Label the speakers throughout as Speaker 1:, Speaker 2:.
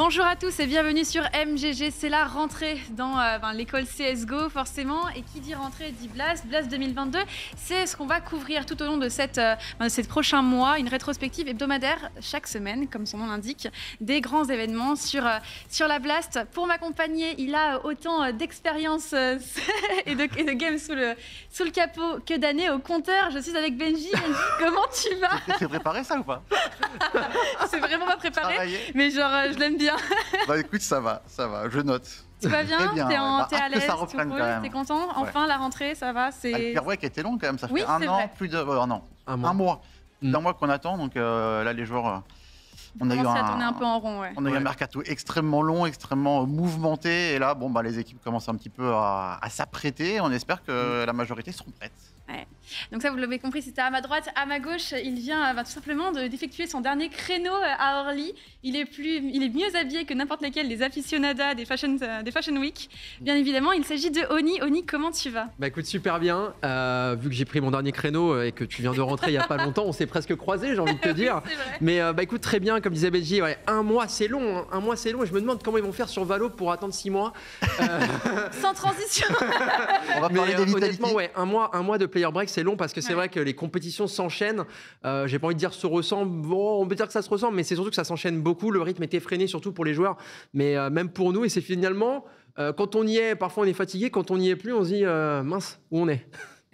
Speaker 1: Bonjour à tous et bienvenue sur MGG. C'est la rentrée dans l'école CSGO forcément. Et qui dit rentrée dit Blast. Blast 2022, c'est ce qu'on va couvrir tout au long de ces prochains mois. Une rétrospective hebdomadaire chaque semaine, comme son nom l'indique, des grands événements sur la Blast. Pour m'accompagner, il a autant d'expérience et de games sous le capot que d'années au compteur. Je suis avec Benji. Benji, comment tu vas?
Speaker 2: C'est préparé ça ou pas?
Speaker 1: C'est vraiment pas préparé, mais genre je l'aime bien.
Speaker 2: Bah écoute, ça va, je note.
Speaker 1: Tu vas bien? T'es à l'aise,
Speaker 2: ça reprenne quand même.
Speaker 1: T'es content? Enfin, la rentrée, ça va?
Speaker 2: Le break qui était long quand même, ça fait
Speaker 1: oui,
Speaker 2: un an,
Speaker 1: vrai.
Speaker 2: plus de... non, un mois. Un mois qu'on attend, donc là les joueurs...
Speaker 1: On a eu un peu en rond, ouais.
Speaker 2: On a eu un mercato extrêmement long, extrêmement mouvementé, et là, bon, bah, les équipes commencent un petit peu à s'apprêter. On espère que la majorité seront prêtes.
Speaker 1: Ouais. Donc ça, vous l'avez compris, c'était à ma droite, à ma gauche. Il vient tout simplement d'effectuer son dernier créneau à Orly. Il est mieux habillé que n'importe lesquels des aficionadas des Fashion Week. Bien évidemment, il s'agit de Oni. Oni, comment tu vas?
Speaker 3: Bah écoute, super bien. Vu que j'ai pris mon dernier créneau et que tu viens de rentrer il n'y a pas longtemps, on s'est presque croisés, j'ai envie de te dire.
Speaker 1: Oui,
Speaker 3: mais bah écoute, très bien, comme disait Benji, ouais, un mois c'est long. Hein. Un mois c'est long et je me demande comment ils vont faire sur Valo pour attendre 6 mois.
Speaker 1: Sans transition.
Speaker 2: On va parler des vitalités.
Speaker 3: Honnêtement, ouais, un mois de player break, c'est long parce que c'est vrai que les compétitions s'enchaînent. J'ai pas envie de dire se ressemblent. Bon, on peut dire que ça se ressemble, mais c'est surtout que ça s'enchaîne beaucoup. Le rythme est effréné, surtout pour les joueurs, mais même pour nous. Et c'est finalement, quand on y est, parfois on est fatigué. Quand on n'y est plus, on se dit mince, où on est.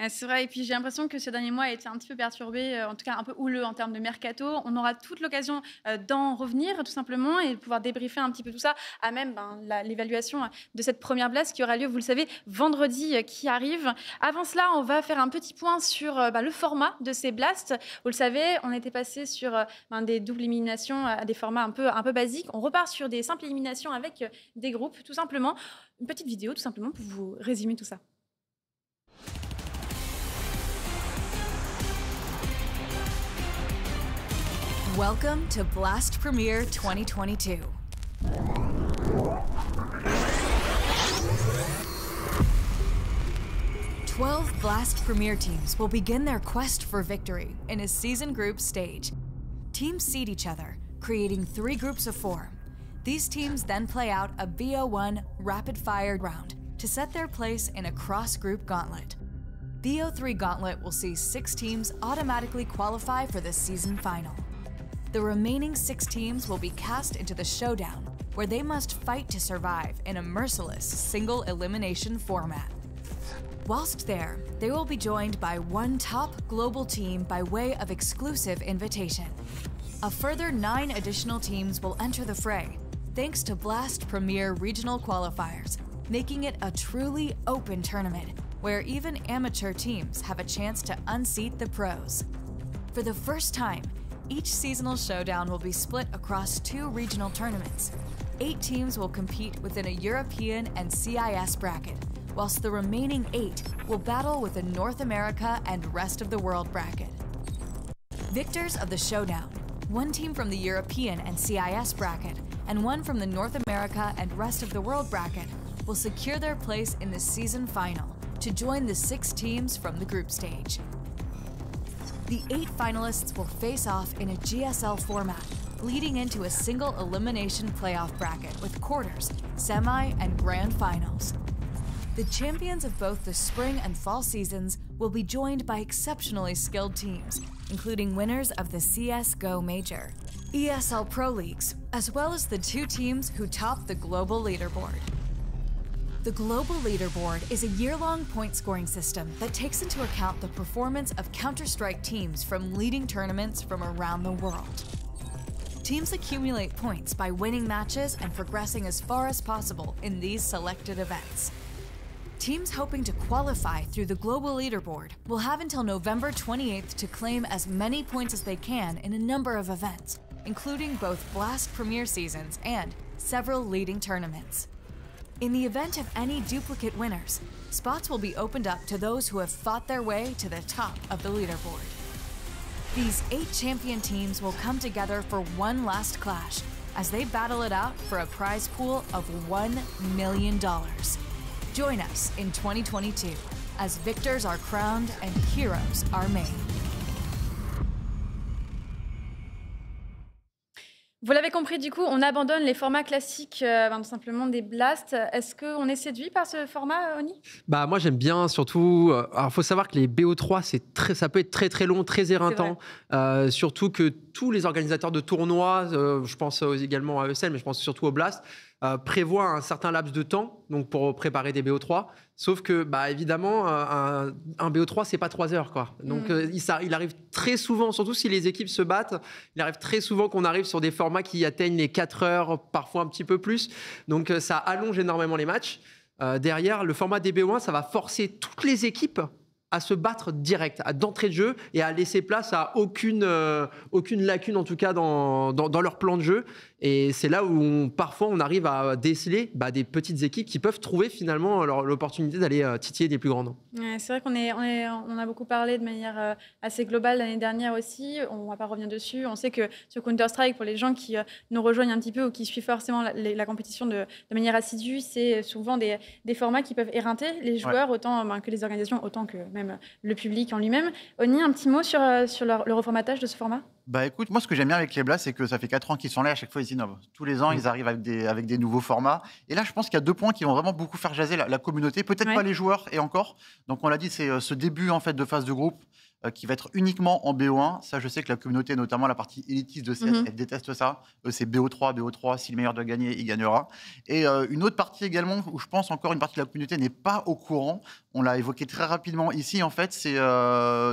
Speaker 1: C'est vrai, et puis j'ai l'impression que ce dernier mois a été un petit peu perturbé, en tout cas un peu houleux en termes de mercato. On aura toute l'occasion d'en revenir tout simplement et de pouvoir débriefer un petit peu tout ça, à même l'évaluation de cette première Blast qui aura lieu, vous le savez, vendredi qui arrive. Avant cela, on va faire un petit point sur le format de ces Blasts. Vous le savez, on était passé sur des doubles éliminations à des formats un peu basiques. On repart sur des simples éliminations avec des groupes, tout simplement. Une petite vidéo, tout simplement, pour vous résumer tout ça.
Speaker 4: Welcome to Blast Premier 2022. Twelve Blast Premier teams will begin their quest for victory in a season group stage. Teams seed each other, creating 3 groups of 4. These teams then play out a BO1 rapid-fire round to set their place in a cross-group gauntlet. BO3 Gauntlet will see 6 teams automatically qualify for the season final. The remaining 6 teams will be cast into the showdown, where they must fight to survive in a merciless single elimination format. Whilst there, they will be joined by 1 top global team by way of exclusive invitation. A further 9 additional teams will enter the fray, thanks to Blast Premier Regional Qualifiers, making it a truly open tournament, where even amateur teams have a chance to unseat the pros. For the first time, each seasonal showdown will be split across 2 regional tournaments. 8 teams will compete within a European and CIS bracket, whilst the remaining 8 will battle with a North America and rest of the world bracket. Victors of the showdown, 1 team from the European and CIS bracket, and 1 from the North America and rest of the world bracket, will secure their place in the season final to join the 6 teams from the group stage. The 8 finalists will face off in a GSL format, leading into a single elimination playoff bracket with quarters, semi, and grand finals. The champions of both the spring and fall seasons will be joined by exceptionally skilled teams, including winners of the CSGO Major, ESL Pro Leagues, as well as the 2 teams who top the global leaderboard. The Global Leaderboard is a year-long point-scoring system that takes into account the performance of Counter-Strike teams from leading tournaments from around the world. Teams accumulate points by winning matches and progressing as far as possible in these selected events. Teams hoping to qualify through the Global Leaderboard will have until November 28th to claim as many points as they can in a number of events, including both Blast Premier seasons and several leading tournaments. In the event of any duplicate winners, spots will be opened up to those who have fought their way to the top of the leaderboard. These 8 champion teams will come together for one last clash as they battle it out for a prize pool of $1 million. Join us in 2022 as victors are crowned and heroes are made.
Speaker 1: Vous l'avez compris, du coup, on abandonne les formats classiques, tout simplement des blasts. Est-ce qu'on est séduit par ce format, Oni?
Speaker 3: Bah, moi, j'aime bien, surtout. Alors, il faut savoir que les BO3, ça peut être très, très long, très éreintant. Surtout que tous les organisateurs de tournois, je pense également à ESL, mais je pense surtout au Blast, prévoient un certain laps de temps donc pour préparer des BO3. Sauf que, bah, évidemment, un BO3, c'est pas 3 heures, quoi. Donc, il arrive très souvent, surtout si les équipes se battent, il arrive très souvent qu'on arrive sur des formats qui atteignent les 4 heures, parfois un petit peu plus. Donc, ça allonge énormément les matchs. Derrière, le format des BO1, ça va forcer toutes les équipes à se battre direct, d'entrée de jeu, et à laisser place à aucune lacune, en tout cas, dans leur plan de jeu. Et c'est là où parfois on arrive à déceler des petites équipes qui peuvent trouver finalement l'opportunité d'aller titiller des plus grandes.
Speaker 1: Ouais, c'est vrai on a beaucoup parlé de manière assez globale l'année dernière aussi. On ne va pas revenir dessus. On sait que sur Counter-Strike, pour les gens qui nous rejoignent un petit peu ou qui suivent forcément la compétition de manière assidue, c'est souvent des formats qui peuvent éreinter les joueurs autant que les organisations, autant que même le public en lui-même. Oni, un petit mot sur le reformatage de ce format?
Speaker 2: Bah écoute, moi ce que j'aime bien avec les Blasts, c'est que ça fait 4 ans qu'ils sont là, à chaque fois ils innovent. Tous les ans, ils arrivent avec des nouveaux formats. Et là, je pense qu'il y a 2 points qui vont vraiment beaucoup faire jaser la communauté, peut-être pas les joueurs et encore. Donc on l'a dit, c'est ce début en fait de phase de groupe qui va être uniquement en BO1. Ça, je sais que la communauté, notamment la partie élitiste de CS, elle déteste ça. C'est BO3, si le meilleur doit gagner, il gagnera. Et une autre partie également, où je pense encore une partie de la communauté n'est pas au courant, on l'a évoqué très rapidement ici, en fait, c'est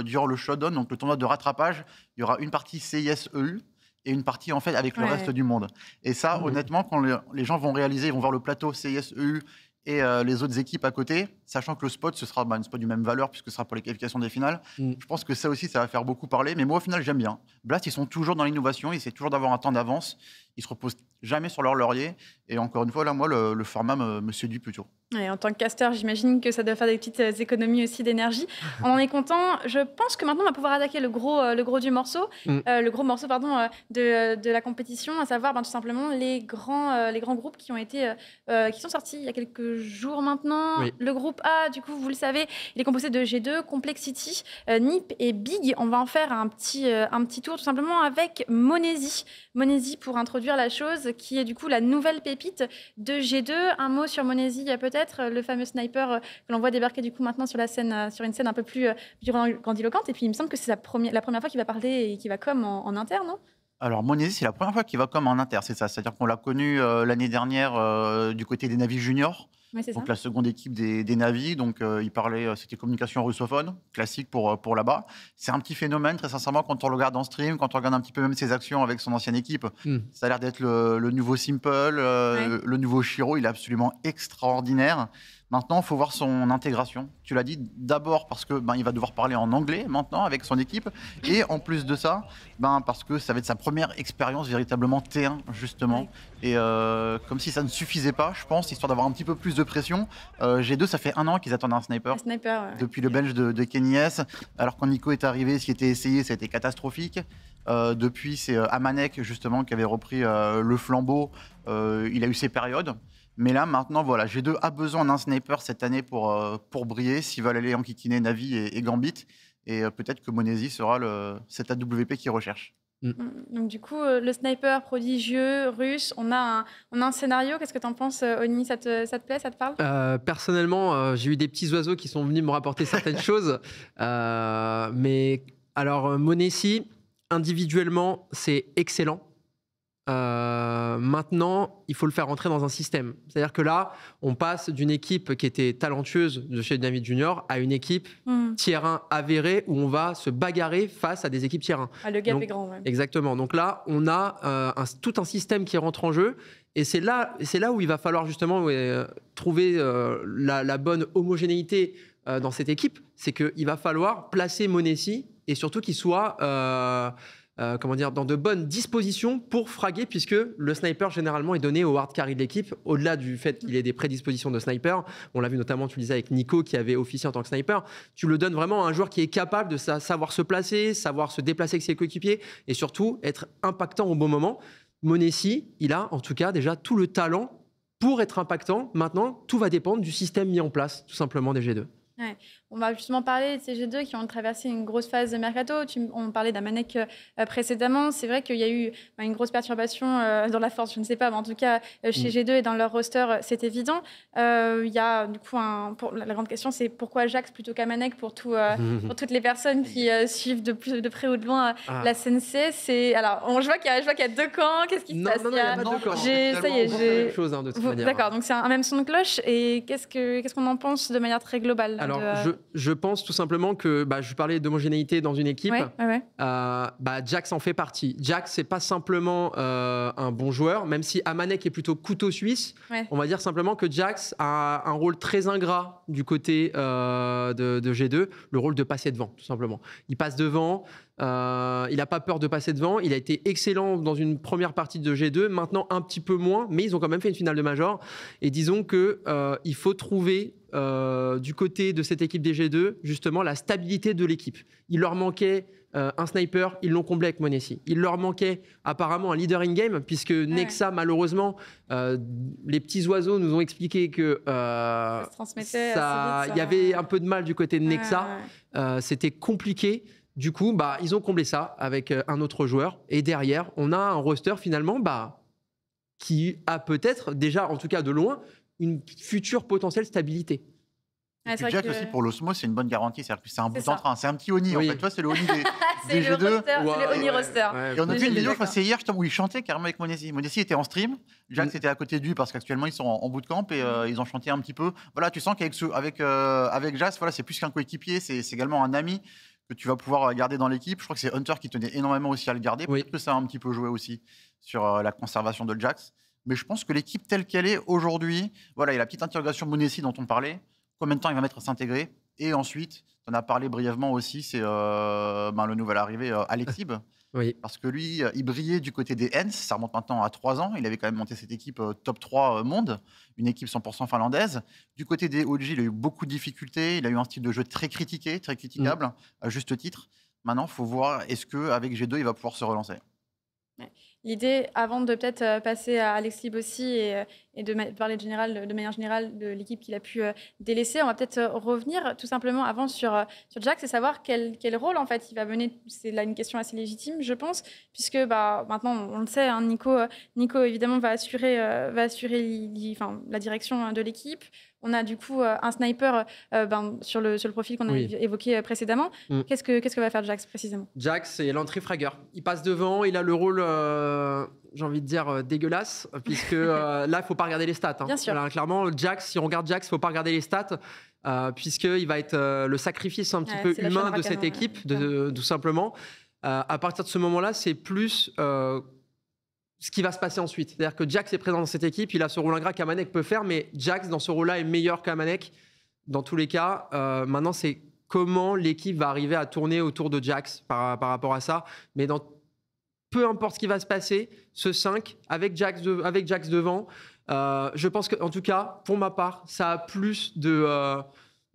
Speaker 2: durant le showdown, donc le tournoi de rattrapage, il y aura une partie CIS-EU et une partie en fait avec le reste du monde. Et ça, honnêtement, quand les gens vont réaliser, ils vont voir le plateau CIS-EU et les autres équipes à côté, sachant que le spot, ce sera une spot du même valeur puisque ce sera pour les qualifications des finales. Je pense que ça aussi, ça va faire beaucoup parler. Mais moi, au final, j'aime bien. Blast, ils sont toujours dans l'innovation, ils essaient toujours d'avoir un temps d'avance. Ils se reposent jamais sur leur laurier. Et encore une fois, là, moi, le format me séduit plutôt.
Speaker 1: Ouais, en tant que caster, j'imagine que ça doit faire des petites économies aussi d'énergie. On en est content. Je pense que maintenant, on va pouvoir attaquer le gros du morceau, le gros morceau de la compétition, à savoir tout simplement les grands groupes qui sont sortis il y a quelques jours maintenant.
Speaker 3: Oui.
Speaker 1: Le groupe A, du coup, vous le savez, il est composé de G2, Complexity, NiP et Big. On va en faire un petit tour tout simplement avec Monesi. Monesi, pour introduire la chose, qui est du coup la nouvelle pépite de G2. Un mot sur Monesi, peut-être le fameux sniper que l'on voit débarquer du coup maintenant sur une scène un peu plus grandiloquente. Et puis il me semble que c'est la première fois qu'il va parler et qu'il va comme en inter, non?
Speaker 2: Alors, Monesi, c'est la première fois qu'il va comme en inter, c'est ça. C'est-à-dire qu'on l'a connu l'année dernière du côté des Navis juniors.
Speaker 1: Oui, c'est
Speaker 2: Donc
Speaker 1: ça.
Speaker 2: la seconde équipe des Navis, donc il parlait, c'était communication russophone, classique pour là-bas. C'est un petit phénomène, très sincèrement, quand on le regarde en stream, quand on regarde un petit peu même ses actions avec son ancienne équipe. Ça a l'air d'être le nouveau Simple, le nouveau Shiro, il est absolument extraordinaire. Maintenant, il faut voir son intégration. Tu l'as dit, d'abord parce que il va devoir parler en anglais maintenant avec son équipe, et en plus de ça, parce que ça va être sa première expérience véritablement T1 justement. Et comme si ça ne suffisait pas, je pense, histoire d'avoir un petit peu plus de pression. G2, ça fait 1 an qu'ils attendent un sniper. Depuis le bench de Kenny S. Alors quand Nico est arrivé, ce qui était essayé, ça a été catastrophique. Depuis, c'est Amanek justement qui avait repris le flambeau. Il a eu ses périodes. Mais là, maintenant, voilà, G2 a besoin d'un sniper cette année pour briller, s'ils veulent aller enquiquiner Navi et Gambit. Et peut-être que Monesi sera cet AWP qu'ils recherchent.
Speaker 1: Donc du coup, le sniper prodigieux russe, on a un scénario. Qu'est-ce que tu en penses, Oni? Ça te plaît, ça te parle?
Speaker 3: Personnellement, j'ai eu des petits oiseaux qui sont venus me rapporter certaines choses. Mais alors, Monesi, individuellement, c'est excellent. Maintenant, il faut le faire rentrer dans un système. C'est-à-dire que là, on passe d'une équipe qui était talentueuse de chez Navi Junior à une équipe tier 1 avérée où on va se bagarrer face à des équipes tier 1.
Speaker 1: Le gap est grand. Ouais.
Speaker 3: Exactement. Donc là, on a tout un système qui rentre en jeu. Et c'est là où il va falloir justement trouver la bonne homogénéité dans cette équipe. C'est qu'il va falloir placer Monesi et surtout qu'il soit... dans de bonnes dispositions pour fraguer, puisque le sniper généralement est donné au hard carry de l'équipe, au-delà du fait qu'il ait des prédispositions de sniper. On l'a vu notamment, tu le disais, avec Nico qui avait officié en tant que sniper. Tu le donnes vraiment à un joueur qui est capable de savoir se placer, savoir se déplacer avec ses coéquipiers et surtout être impactant au bon moment. Monesi, il a en tout cas déjà tout le talent pour être impactant. Maintenant, tout va dépendre du système mis en place, tout simplement, des G2.
Speaker 1: Ouais. On va justement parler de ces G2 qui ont traversé une grosse phase de mercato. On parlait d'Amanek précédemment. C'est vrai qu'il y a eu une grosse perturbation dans la force, je ne sais pas, mais en tout cas chez G2 et dans leur roster, c'est évident. Il y a du coup, la grande question, c'est pourquoi Jax plutôt qu'Amanek pour toutes les personnes qui suivent de près ou de loin la CNC. Alors, je vois qu'il y a deux camps. Qu'est-ce qui se passe?
Speaker 3: Non, il n'y a pas de camp.
Speaker 1: Ça y est,
Speaker 3: j'ai la même chose de toute manière.
Speaker 1: D'accord, donc c'est un même son de cloche. Et qu'est-ce qu'on en pense de manière très globale?
Speaker 3: Alors, je pense tout simplement que je parlais d'homogénéité dans une équipe. Jax en fait partie. Jax, c'est pas simplement un bon joueur, même si Amanek est plutôt couteau suisse. On va dire simplement que Jax a un rôle très ingrat du côté de G2, le rôle de passer devant, tout simplement. Il passe devant. Il n'a pas peur de passer devant. Il a été excellent dans une première partie de G2, maintenant un petit peu moins, mais ils ont quand même fait une finale de Major. Et disons qu'il faut trouver du côté de cette équipe des G2 justement la stabilité de l'équipe. Il leur manquait un sniper, ils l'ont comblé avec Monesi. Il leur manquait apparemment un leader in-game, puisque Nexa, malheureusement, les petits oiseaux nous ont expliqué que il y avait un peu de mal du côté de Nexa. C'était compliqué. Du coup, ils ont comblé ça avec un autre joueur. Et derrière, on a un roster finalement qui a peut-être déjà, en tout cas de loin, une future potentielle stabilité.
Speaker 2: Et puis Jack aussi pour l'Osmo, c'est une bonne garantie. C'est-à-dire que c'est un bout en train. C'est un petit Oni en fait. Toi, c'est le Oni des G2.
Speaker 1: C'est le Oni roster.
Speaker 2: Et on a vu une vidéo, c'est hier où il chantait carrément avec Monesi. Monesi était en stream. Jack était à côté de lui parce qu'actuellement ils sont en bootcamp et ils ont chanté un petit peu. Voilà, tu sens qu'avec Jax, voilà, c'est plus qu'un coéquipier, c'est également un ami que tu vas pouvoir garder dans l'équipe. Je crois que c'est Hunter qui tenait énormément aussi à le garder. Peut-être que ça a un petit peu joué aussi sur la conservation de Jax. Mais je pense que l'équipe telle qu'elle est aujourd'hui, voilà, il y a la petite interrogation Monesi dont on parlait. Combien de temps il va mettre à s'intégrer? Et ensuite, tu en as parlé brièvement aussi, c'est le nouvel arrivé, Alexib. Parce que lui, il brillait du côté des Hens, ça remonte maintenant à 3 ans. Il avait quand même monté cette équipe top 3 monde, une équipe 100% finlandaise. Du côté des OG, il a eu beaucoup de difficultés. Il a eu un style de jeu très critiqué, très critiquable, à juste titre. Maintenant, il faut voir, est-ce qu'avec G2, il va pouvoir se relancer?
Speaker 1: L'idée, avant de peut-être passer à Alexib aussi et de parler de manière générale de l'équipe qu'il a pu délaisser, on va peut-être revenir tout simplement avant sur Jax et savoir quel rôle en fait il va mener. C'est là une question assez légitime, je pense, puisque maintenant on le sait, hein, Nico évidemment va assurer la direction de l'équipe. On a du coup un sniper sur le profil qu'on a évoqué précédemment. Qu'est-ce que va faire Jax précisément? Jax,
Speaker 3: c'est l'entrée fragueur. Il passe devant, il a le rôle, j'ai envie de dire, dégueulasse, puisque là, il ne faut pas regarder les stats. Hein.
Speaker 1: Bien sûr.
Speaker 3: Là, clairement, Jax, si on regarde Jax, il ne faut pas regarder les stats, puisqu'il va être le sacrifice un petit peu humain de cette équipe, tout simplement. À partir de ce moment-là, c'est plus... ce qui va se passer ensuite. C'est-à-dire que Jax est présent dans cette équipe, il a ce rôle ingrat qu'Amanek peut faire, mais Jax, dans ce rôle-là, est meilleur qu'Amanek. Dans tous les cas, maintenant, c'est comment l'équipe va arriver à tourner autour de Jax par rapport à ça. Mais peu importe ce qui va se passer, ce 5, avec Jax devant, je pense qu'en tout cas, pour ma part, ça a plus de...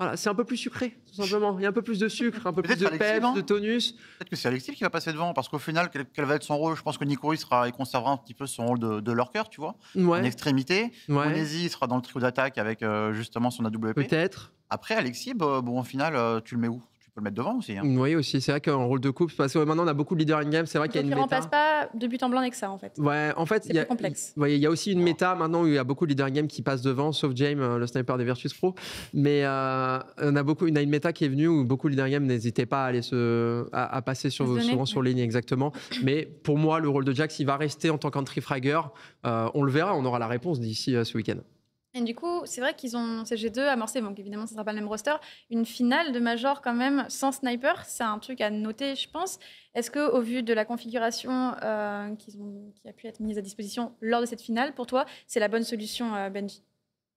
Speaker 3: Voilà, c'est un peu plus sucré, tout simplement. Il y a un peu plus de sucre, un peu plus de peps, de tonus.
Speaker 2: Peut-être que c'est Alexib qui va passer devant, parce qu'au final, quel va être son rôle? Je pense que Nico, il conservera un petit peu son rôle de lurker, tu vois, en extrémité. Monesi sera dans le trio d'attaque avec justement son AWP.
Speaker 3: Peut-être.
Speaker 2: Après, Alexib, au final, tu le mets où? Tu peux le mettre devant aussi. Hein.
Speaker 3: Oui, aussi. C'est vrai qu'en rôle de coupe, parce que maintenant, on a beaucoup de leaders in-game. C'est vrai qu'il y a une méta.
Speaker 1: Il ne remplace pas de but en blanc avec ça, en fait.
Speaker 3: Ouais, en fait, il y a aussi une méta maintenant où il y a beaucoup de leaders in-game qui passent devant, sauf James, le sniper des Virtus Pro. Mais on a une méta qui est venue où beaucoup de leaders in-game n'hésitaient pas à aller à passer souvent sur ligne, exactement. Mais pour moi, le rôle de Jax, il va rester en tant qu'entry fragger. On le verra, on aura la réponse d'ici ce week-end.
Speaker 1: Et du coup, c'est vrai qu'ils ont CG2 amorcé, donc évidemment, ce ne sera pas le même roster, une finale de Major quand même sans sniper. C'est un truc à noter, je pense. Est-ce qu'au vu de la configuration qui a pu être mise à disposition lors de cette finale, pour toi, c'est la bonne solution, Benji?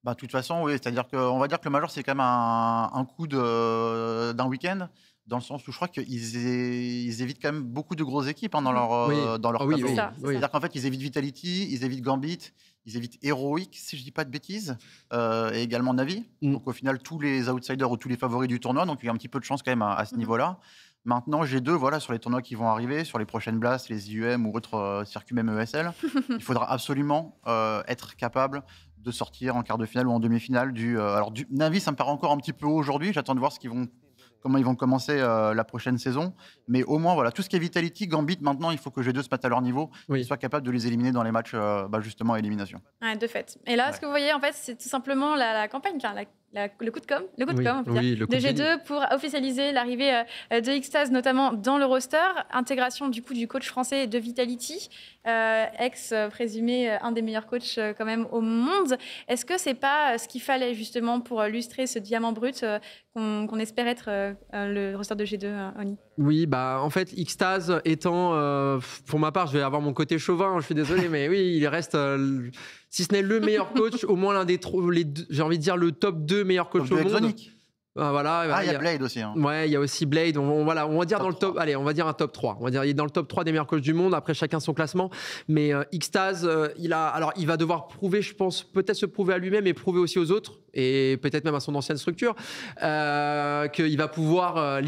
Speaker 2: De toute façon, oui. C'est-à-dire qu'on va dire que le Major, c'est quand même un coup d'un week-end, dans le sens où je crois qu'ils évitent quand même beaucoup de grosses équipes dans leur tableau. C'est-à-dire qu'en fait, ils évitent Vitality, ils évitent Gambit, ils évitent Heroic, si je ne dis pas de bêtises, et également Navi. Donc au final, tous les outsiders ou tous les favoris du tournoi, donc il y a un petit peu de chance quand même à ce niveau-là. Maintenant, G2, voilà, sur les tournois qui vont arriver, sur les prochaines Blasts, les IEM ou autres circuits même ESL, il faudra absolument être capable de sortir en quart de finale ou en demi-finale. Alors, Navi, ça me paraît encore un petit peu haut aujourd'hui. J'attends de voir comment ils vont commencer la prochaine saison. Mais au moins, voilà, tout ce qui est Vitality, Gambit, maintenant, il faut que G2 se mette à leur niveau, qu'ils soient capables de les éliminer dans les matchs, justement, à élimination.
Speaker 1: Ouais, de fait. Et là, ce que vous voyez, en fait, c'est tout simplement la campagne, le coup de com', on peut dire, de G2 pour officialiser l'arrivée de Xtase, notamment dans le roster. Intégration, du coup, du coach français de Vitality, présumé un des meilleurs coachs quand même au monde. Est-ce que c'est pas ce qu'il fallait, justement, pour lustrer ce diamant brut qu'on espère être le roster de G2, Oni?
Speaker 3: Oui, en fait, Xtase étant, pour ma part, je vais avoir mon côté chauvin, je suis désolé, mais oui, il reste, si ce n'est le meilleur coach, au moins l'un des j'ai envie de dire le top 2 meilleurs coachs au monde.
Speaker 2: Voilà, il y a Blade aussi. Hein.
Speaker 3: Ouais, il y a aussi Blade. On va dire dans le top. Allez, on va dire un top 3. On va dire il est dans le top 3 des meilleurs coachs du monde. Après, chacun son classement. Mais Xtase, il va devoir prouver, je pense, peut-être se prouver à lui-même et prouver aussi aux autres, et peut-être même à son ancienne structure, qu'il va pouvoir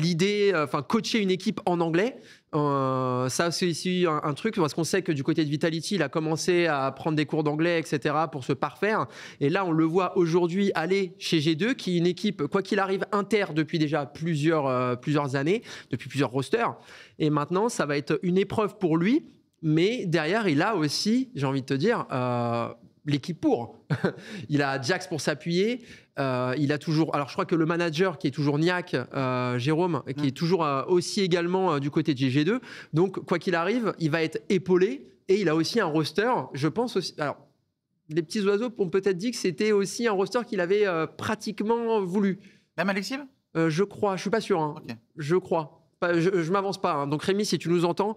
Speaker 3: coacher une équipe en anglais. Ça, c'est ici un truc, parce qu'on sait que du côté de Vitality, il a commencé à prendre des cours d'anglais, etc., pour se parfaire. Et là, on le voit aujourd'hui aller chez G2, qui est une équipe, quoi qu'il arrive, inter depuis déjà plusieurs années, depuis plusieurs rosters. Et maintenant, ça va être une épreuve pour lui. Mais derrière, il a aussi, j'ai envie de te dire, l'équipe pour. Il a Jax pour s'appuyer. Il a toujours. Alors, je crois que le manager qui est toujours Niak, Jérôme, qui est toujours aussi également du côté de G2. Donc, quoi qu'il arrive, il va être épaulé, et il a aussi un roster. Je pense aussi. Alors, les petits oiseaux ont peut-être dit que c'était aussi un roster qu'il avait pratiquement voulu.
Speaker 2: Même Alexis ?
Speaker 3: Je crois. Je suis pas sûr. Hein. Okay. Je crois. Je m'avance pas. Hein. Donc, Rémi, si tu nous entends,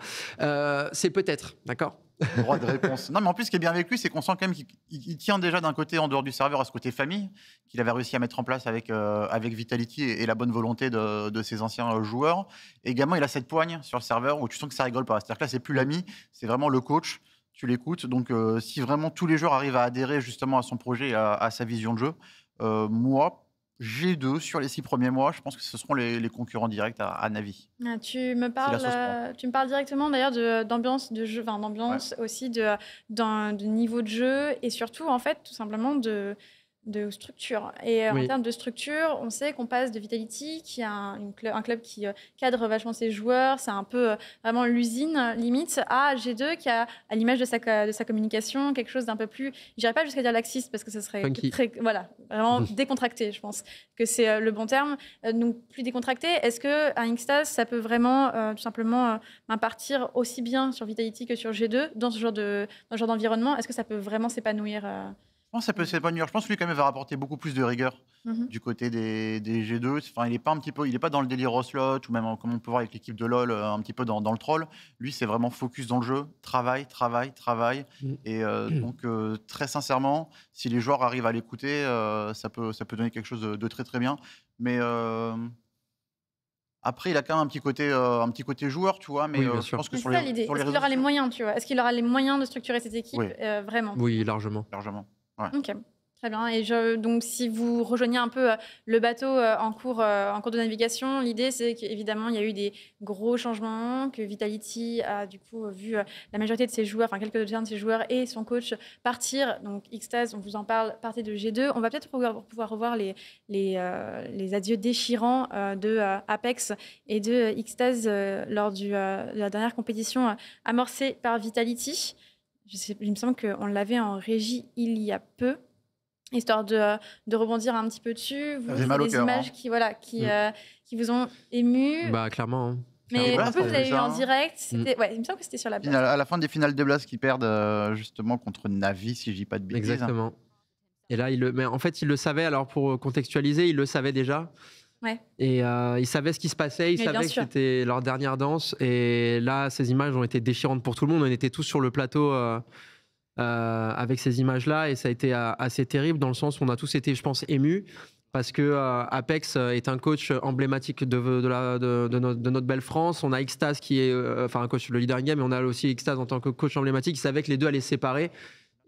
Speaker 3: c'est peut-être. D'accord ?
Speaker 2: Droit de réponse. Non, mais en plus, ce qui est bien avec lui, c'est qu'on sent quand même qu'il tient déjà d'un côté, en dehors du serveur, à ce côté famille, qu'il avait réussi à mettre en place avec Vitality et la bonne volonté de ses anciens joueurs. Et également, il a cette poigne sur le serveur où tu sens que ça rigole pas. C'est-à-dire que là, c'est plus l'ami, c'est vraiment le coach. Tu l'écoutes. Donc, si vraiment tous les joueurs arrivent à adhérer justement à son projet, à sa vision de jeu, moi, G2 sur les 6 premiers mois, je pense que ce seront les concurrents directs à Navi.
Speaker 1: Tu me parles directement d'ailleurs d'ambiance de jeu, aussi de niveau de jeu, et surtout en fait tout simplement de structure. Et en termes de structure, on sait qu'on passe de Vitality, qui est un club qui cadre vachement ses joueurs, c'est un peu vraiment l'usine limite, à G2 qui a, à l'image de sa communication, quelque chose d'un peu plus, je dirais pas jusqu'à dire laxiste, parce que ce serait vraiment décontracté, je pense que c'est le bon terme. Donc plus décontracté. Est-ce qu'un Xtase, ça peut vraiment tout simplement partir aussi bien sur Vitality que sur G2 dans ce genre d'environnement? Est-ce que ça peut vraiment s'épanouir
Speaker 2: Je pense que ça peut s'épanouir. Je pense que lui, quand même, va rapporter beaucoup plus de rigueur du côté des G2. Enfin, il n'est pas dans le délire Ocelot, ou même, comme on peut voir avec l'équipe de LoL, un petit peu dans le troll. Lui, c'est vraiment focus dans le jeu. Travail. Et donc, très sincèrement, si les joueurs arrivent à l'écouter, ça peut donner quelque chose de très, très bien. Mais après, il a quand même un petit côté joueur, tu vois. Mais je pense que
Speaker 1: c'est ça l'idée. Est-ce qu'il aura les moyens, tu vois? Est-ce qu'il aura les moyens de structurer cette équipe vraiment?
Speaker 3: Oui, largement.
Speaker 2: Ouais.
Speaker 1: Ok, très bien. Et donc, si vous rejoignez un peu le bateau en cours de navigation, l'idée, c'est qu'évidemment, il y a eu des gros changements, que Vitality a du coup vu la majorité de ses joueurs, quelques-uns de ses joueurs et son coach partir. Donc, Xtase, on vous en parle, partez de G2. On va peut-être pouvoir revoir les adieux déchirants de Apex et de Xtase lors de la dernière compétition amorcée par Vitality. Il me semble qu'on l'avait en régie il y a peu, histoire de rebondir un petit peu dessus. Vous avez des images qui vous ont ému.
Speaker 3: Clairement. Hein.
Speaker 1: Mais en plus, vous l'avez eu en direct. Il me semble que c'était sur la Blast.
Speaker 2: À la fin des finales de Blast, qui perdent justement contre Navi, si je dis pas de bêtises.
Speaker 3: Exactement. Et là, mais en fait, il le savait. Alors, pour contextualiser, il le savait déjà.
Speaker 1: Ouais.
Speaker 3: Et il savait ce qui se passait, il savait que c'était leur dernière danse. Et là, ces images ont été déchirantes pour tout le monde. On était tous sur le plateau avec ces images-là, et ça a été assez terrible dans le sens où on a tous été, je pense, émus, parce que Apex est un coach emblématique de notre belle France. On a Xtase qui est un coach, le leader in-game, mais on a aussi Xtase en tant que coach emblématique. Il savait que les deux allaient se séparer.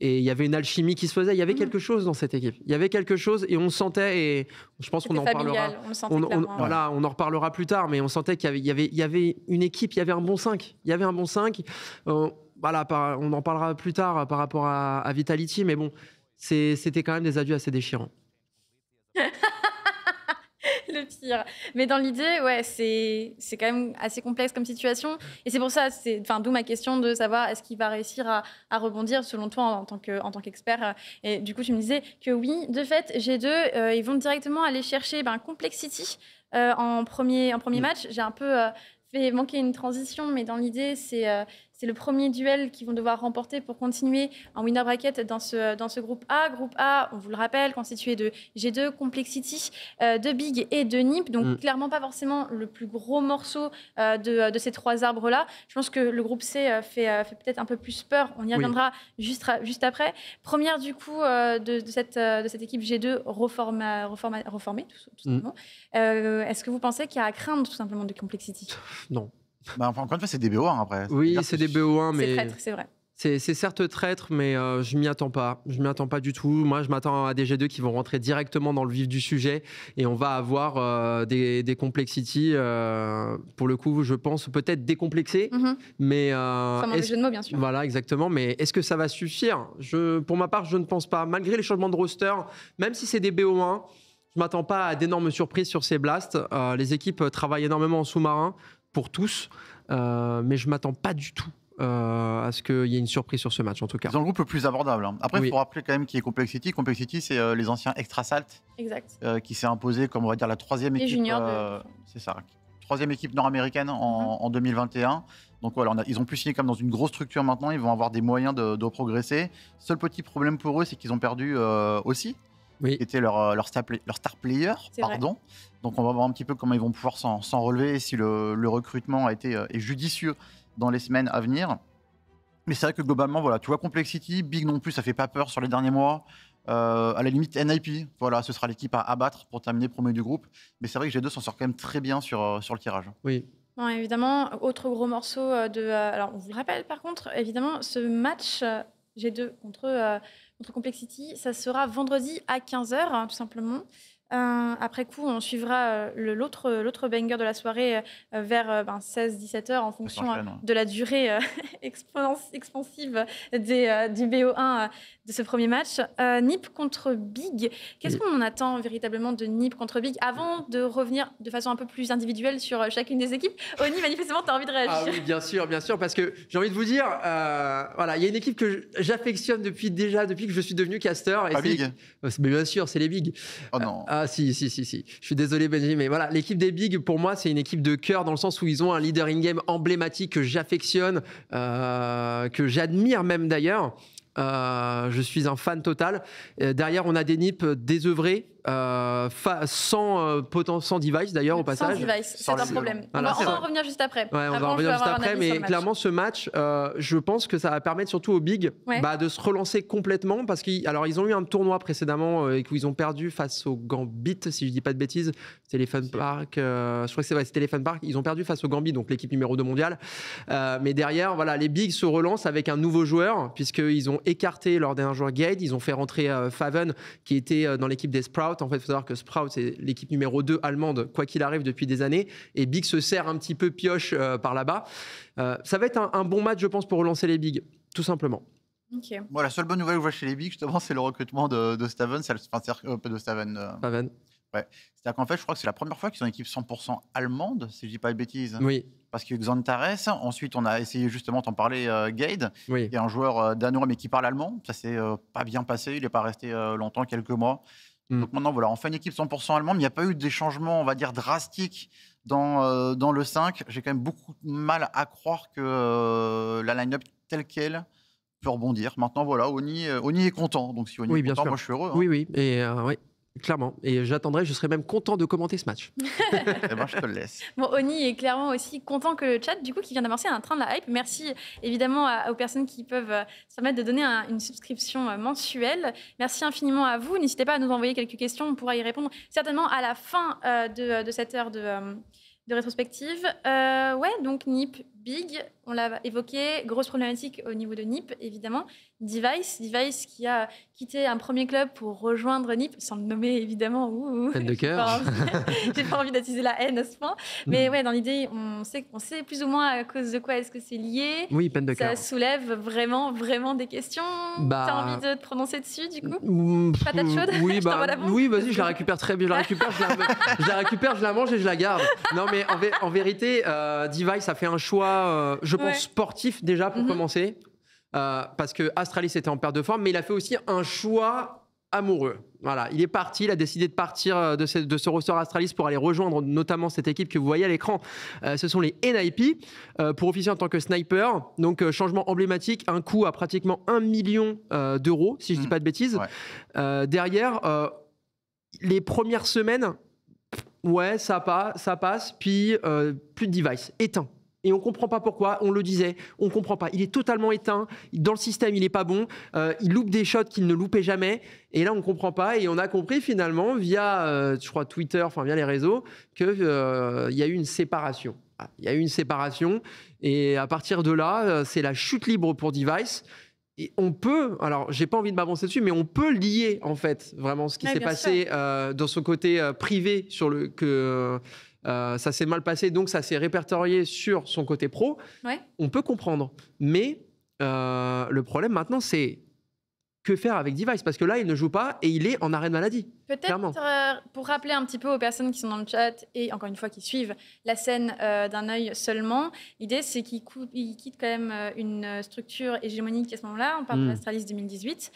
Speaker 3: Et il y avait une alchimie qui se faisait. Il y avait quelque chose dans cette équipe. Il y avait quelque chose, et on sentait, et je pense qu'on en parlera. On en reparlera plus tard, mais on sentait qu'il y avait une équipe, il y avait un bon 5. Il y avait un bon 5. On en parlera plus tard par rapport à Vitality, mais bon, c'était quand même des adieux assez déchirants.
Speaker 1: Le pire. Mais dans l'idée, ouais, c'est quand même assez complexe comme situation. Et c'est pour ça, d'où ma question de savoir est-ce qu'il va réussir à rebondir selon toi en tant qu'expert. Et du coup, tu me disais que oui, de fait, G2, ils vont directement aller chercher Complexity en premier match. J'ai un peu fait manquer une transition, mais dans l'idée, c'est le premier duel qu'ils vont devoir remporter pour continuer en winner bracket dans ce groupe A. Groupe A, on vous le rappelle, constitué de G2, Complexity, de Big et de NiP. Donc, clairement pas forcément le plus gros morceau de ces trois arbres-là. Je pense que le groupe C fait peut-être un peu plus peur. On y reviendra juste après. Première, du coup, de cette équipe G2 reformée, tout simplement. Est-ce que vous pensez qu'il y a à craindre tout simplement de Complexity?
Speaker 3: Non.
Speaker 2: Encore une fois, c'est des BO1 après.
Speaker 3: Oui, c'est des BO1, mais...
Speaker 1: C'est traître, c'est vrai.
Speaker 3: C'est certes traître, mais je m'y attends pas. Je m'y attends pas du tout. Moi, je m'attends à des G2 qui vont rentrer directement dans le vif du sujet et on va avoir des Complexity, pour le coup, je pense, peut-être décomplexés. Mais
Speaker 1: sans mauvais jeu de mots, bien sûr.
Speaker 3: Voilà, exactement. Mais est-ce que ça va suffire? Pour ma part, je ne pense pas. Malgré les changements de roster, même si c'est des BO1, je ne m'attends pas à d'énormes surprises sur ces blasts. Les équipes travaillent énormément en sous-marin, pour tous, mais je ne m'attends pas du tout à ce qu'il y ait une surprise sur ce match, en tout cas.
Speaker 2: Ils ont le groupe le plus abordable. Après, il faut rappeler quand même qui est Complexity. Complexity, c'est les anciens Extra Salt qui s'est imposé comme, on va dire, la troisième équipe. C'est ça. Troisième équipe nord-américaine en 2021. Donc voilà, ils ont pu signer comme dans une grosse structure maintenant. Ils vont avoir des moyens de progresser. Seul petit problème pour eux, c'est qu'ils ont perdu aussi. Qui était leur star player, pardon. Donc on va voir un petit peu comment ils vont pouvoir s'en relever et si le recrutement est judicieux dans les semaines à venir. Mais c'est vrai que globalement, voilà, tu vois, Complexity, Big non plus, ça fait pas peur sur les derniers mois. À la limite, NIP, voilà, ce sera l'équipe à abattre pour terminer premier du groupe. Mais c'est vrai que G2 s'en sort quand même très bien sur le tirage.
Speaker 3: Oui.
Speaker 1: Non, évidemment, autre gros morceau alors, on vous le rappelle, par contre, évidemment, ce match G2 contre Complexity, ça sera vendredi à 15h, tout simplement. Après coup, on suivra l'autre banger de la soirée vers 16-17h en fonction de la durée expansive du BO1 de ce premier match. NiP contre Big. Qu'est-ce qu'on en attend véritablement de NiP contre Big? Avant de revenir de façon un peu plus individuelle sur chacune des équipes, Oni, manifestement, tu as envie de réagir.
Speaker 3: Ah oui, bien sûr, parce que j'ai envie de vous dire, voilà, il y a une équipe que j'affectionne depuis que je suis devenu caster.
Speaker 2: Pas Big.
Speaker 3: Mais bien sûr, c'est les Big.
Speaker 2: Oh non.
Speaker 3: Si. Je suis désolé, Benji, mais voilà, l'équipe des Big, pour moi, c'est une équipe de cœur dans le sens où ils ont un leader in-game emblématique que j'affectionne, que j'admire même d'ailleurs. Je suis un fan total. Derrière, on a des NiP désœuvrés, sans device d'ailleurs au passage.
Speaker 1: Sans device, c'est un problème.
Speaker 3: Voilà,
Speaker 1: on va en revenir juste après.
Speaker 3: Ouais, on va en revenir juste après, mais clairement ce match, je pense que ça va permettre surtout aux Big de se relancer complètement parce qu'ils ont eu un tournoi précédemment et qu'ils ont perdu face au Gambit, si je dis pas de bêtises. C'était les Fun Park, je crois que c'était les Fun Park. Ils ont perdu face au Gambit, donc l'équipe numéro 2 mondiale. Mais derrière, voilà, les Big se relancent avec un nouveau joueur puisqu'ils ont écarté leur dernier joueur Gade. Ils ont fait rentrer Faven qui était dans l'équipe des Sprouts. En fait, il faut savoir que Sprout, c'est l'équipe numéro 2 allemande, quoi qu'il arrive, depuis des années. Et Big se sert un petit peu pioche par là-bas. Ça va être un bon match, je pense, pour relancer les Big, tout simplement.
Speaker 1: Okay.
Speaker 2: Bon, la seule bonne nouvelle que je vois chez les Big, justement, c'est le recrutement de Staven. De Staven.
Speaker 3: Faven.
Speaker 2: Ouais. C'est-à-dire qu'en fait, je crois que c'est la première fois qu'ils ont une équipe 100% allemande, si je dis pas de bêtises.
Speaker 3: Oui.
Speaker 2: Parce que Xantares, ensuite on a essayé justement, t'en parlais, Gade,
Speaker 3: oui.
Speaker 2: qui est un joueur danois mais qui parle allemand. Ça s'est pas bien passé, il n'est pas resté longtemps, quelques mois. Donc maintenant, voilà, on fait une équipe 100% allemande, mais il n'y a pas eu des changements, on va dire, drastiques dans le 5. J'ai quand même beaucoup de mal à croire que la line-up telle qu'elle peut rebondir. Maintenant, voilà, Oni est content. Donc si Oni est content, moi je suis heureux. Hein.
Speaker 3: Oui, et oui. Clairement. Et je serais même content de commenter ce match.
Speaker 2: Eh ben, je te le laisse.
Speaker 1: Bon, Oni est clairement aussi content que le chat, du coup, qui vient d'amorcer un train de la hype. Merci évidemment aux personnes qui peuvent se permettre de donner une subscription mensuelle. Merci infiniment à vous. N'hésitez pas à nous envoyer quelques questions. On pourra y répondre certainement à la fin de cette heure de rétrospective. Ouais, donc NiP, big, on l'a évoqué, grosse problématique au niveau de NiP, évidemment. Device qui a quitté un premier club pour rejoindre NiP, sans le nommer évidemment.
Speaker 3: Haine de cœur.
Speaker 1: J'ai pas envie d'attiser la haine à ce point. Mais ouais, dans l'idée, on sait plus ou moins à cause de quoi est-ce que c'est lié.
Speaker 3: Oui, peine de cœur.
Speaker 1: Ça soulève vraiment des questions. T'as envie de te prononcer dessus, du coup? Patate chaude?
Speaker 3: Oui, oui, vas-y, je la récupère très bien. Je la récupère, je la mange et je la garde. Non, mais en vérité, Device a fait un choix, je pense, sportif déjà pour commencer. Parce que Astralis était en perte de forme, mais il a fait aussi un choix amoureux. Voilà, il est parti, il a décidé de partir de ce roster Astralis pour aller rejoindre notamment cette équipe que vous voyez à l'écran. Ce sont les NIP pour officier en tant que sniper. Donc changement emblématique, un coût à pratiquement 1 million d'euros, si je ne dis pas de bêtises. Derrière, les premières semaines, ça passe, puis plus de Device, éteint. Et on ne comprend pas pourquoi, on le disait, on ne comprend pas. Il est totalement éteint, dans le système il n'est pas bon, il loupe des shots qu'il ne loupait jamais, et là on ne comprend pas, et on a compris finalement via, je crois, Twitter, enfin via les réseaux, qu'il y a eu une séparation. Il y a eu une séparation, et à partir de là, c'est la chute libre pour Device. Et on peut, alors j'ai pas envie de m'avancer dessus, mais on peut lier en fait vraiment ce qui s'est passé dans son côté privé sur le ça s'est mal passé, donc ça s'est répertorié sur son côté pro. On peut comprendre, mais le problème maintenant, c'est que faire avec Device? Parce que là, il ne joue pas et il est en arrêt de maladie.
Speaker 1: Peut-être pour rappeler un petit peu aux personnes qui sont dans le chat et encore une fois qui suivent la scène d'un œil seulement, l'idée c'est qu'il quitte quand même une structure hégémonique à ce moment-là. On parle de l'Astralis 2018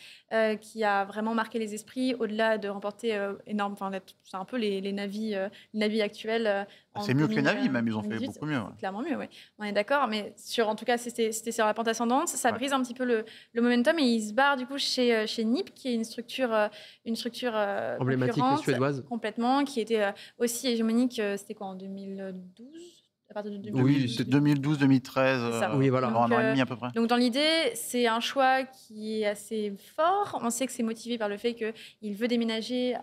Speaker 1: qui a vraiment marqué les esprits au-delà de remporter énorme. Enfin, c'est un peu les navis actuels.
Speaker 2: C'est mieux que les navis même, ils ont fait beaucoup mieux.
Speaker 1: Clairement mieux, oui. On est d'accord, mais en tout cas c'était sur la pente ascendante. Ça brise un petit peu le momentum et il se barre du coup chez NiP qui est une structure
Speaker 3: emblématique suédoise.
Speaker 1: Complètement, qui était aussi hégémonique, c'était quoi, en 2012 à partir de 2012.
Speaker 2: Oui, c'est 2012-2013,
Speaker 3: oui, voilà.
Speaker 2: Un an et demi à peu près.
Speaker 1: Donc dans l'idée, c'est un choix qui est assez fort. On sait que c'est motivé par le fait qu'il veut déménager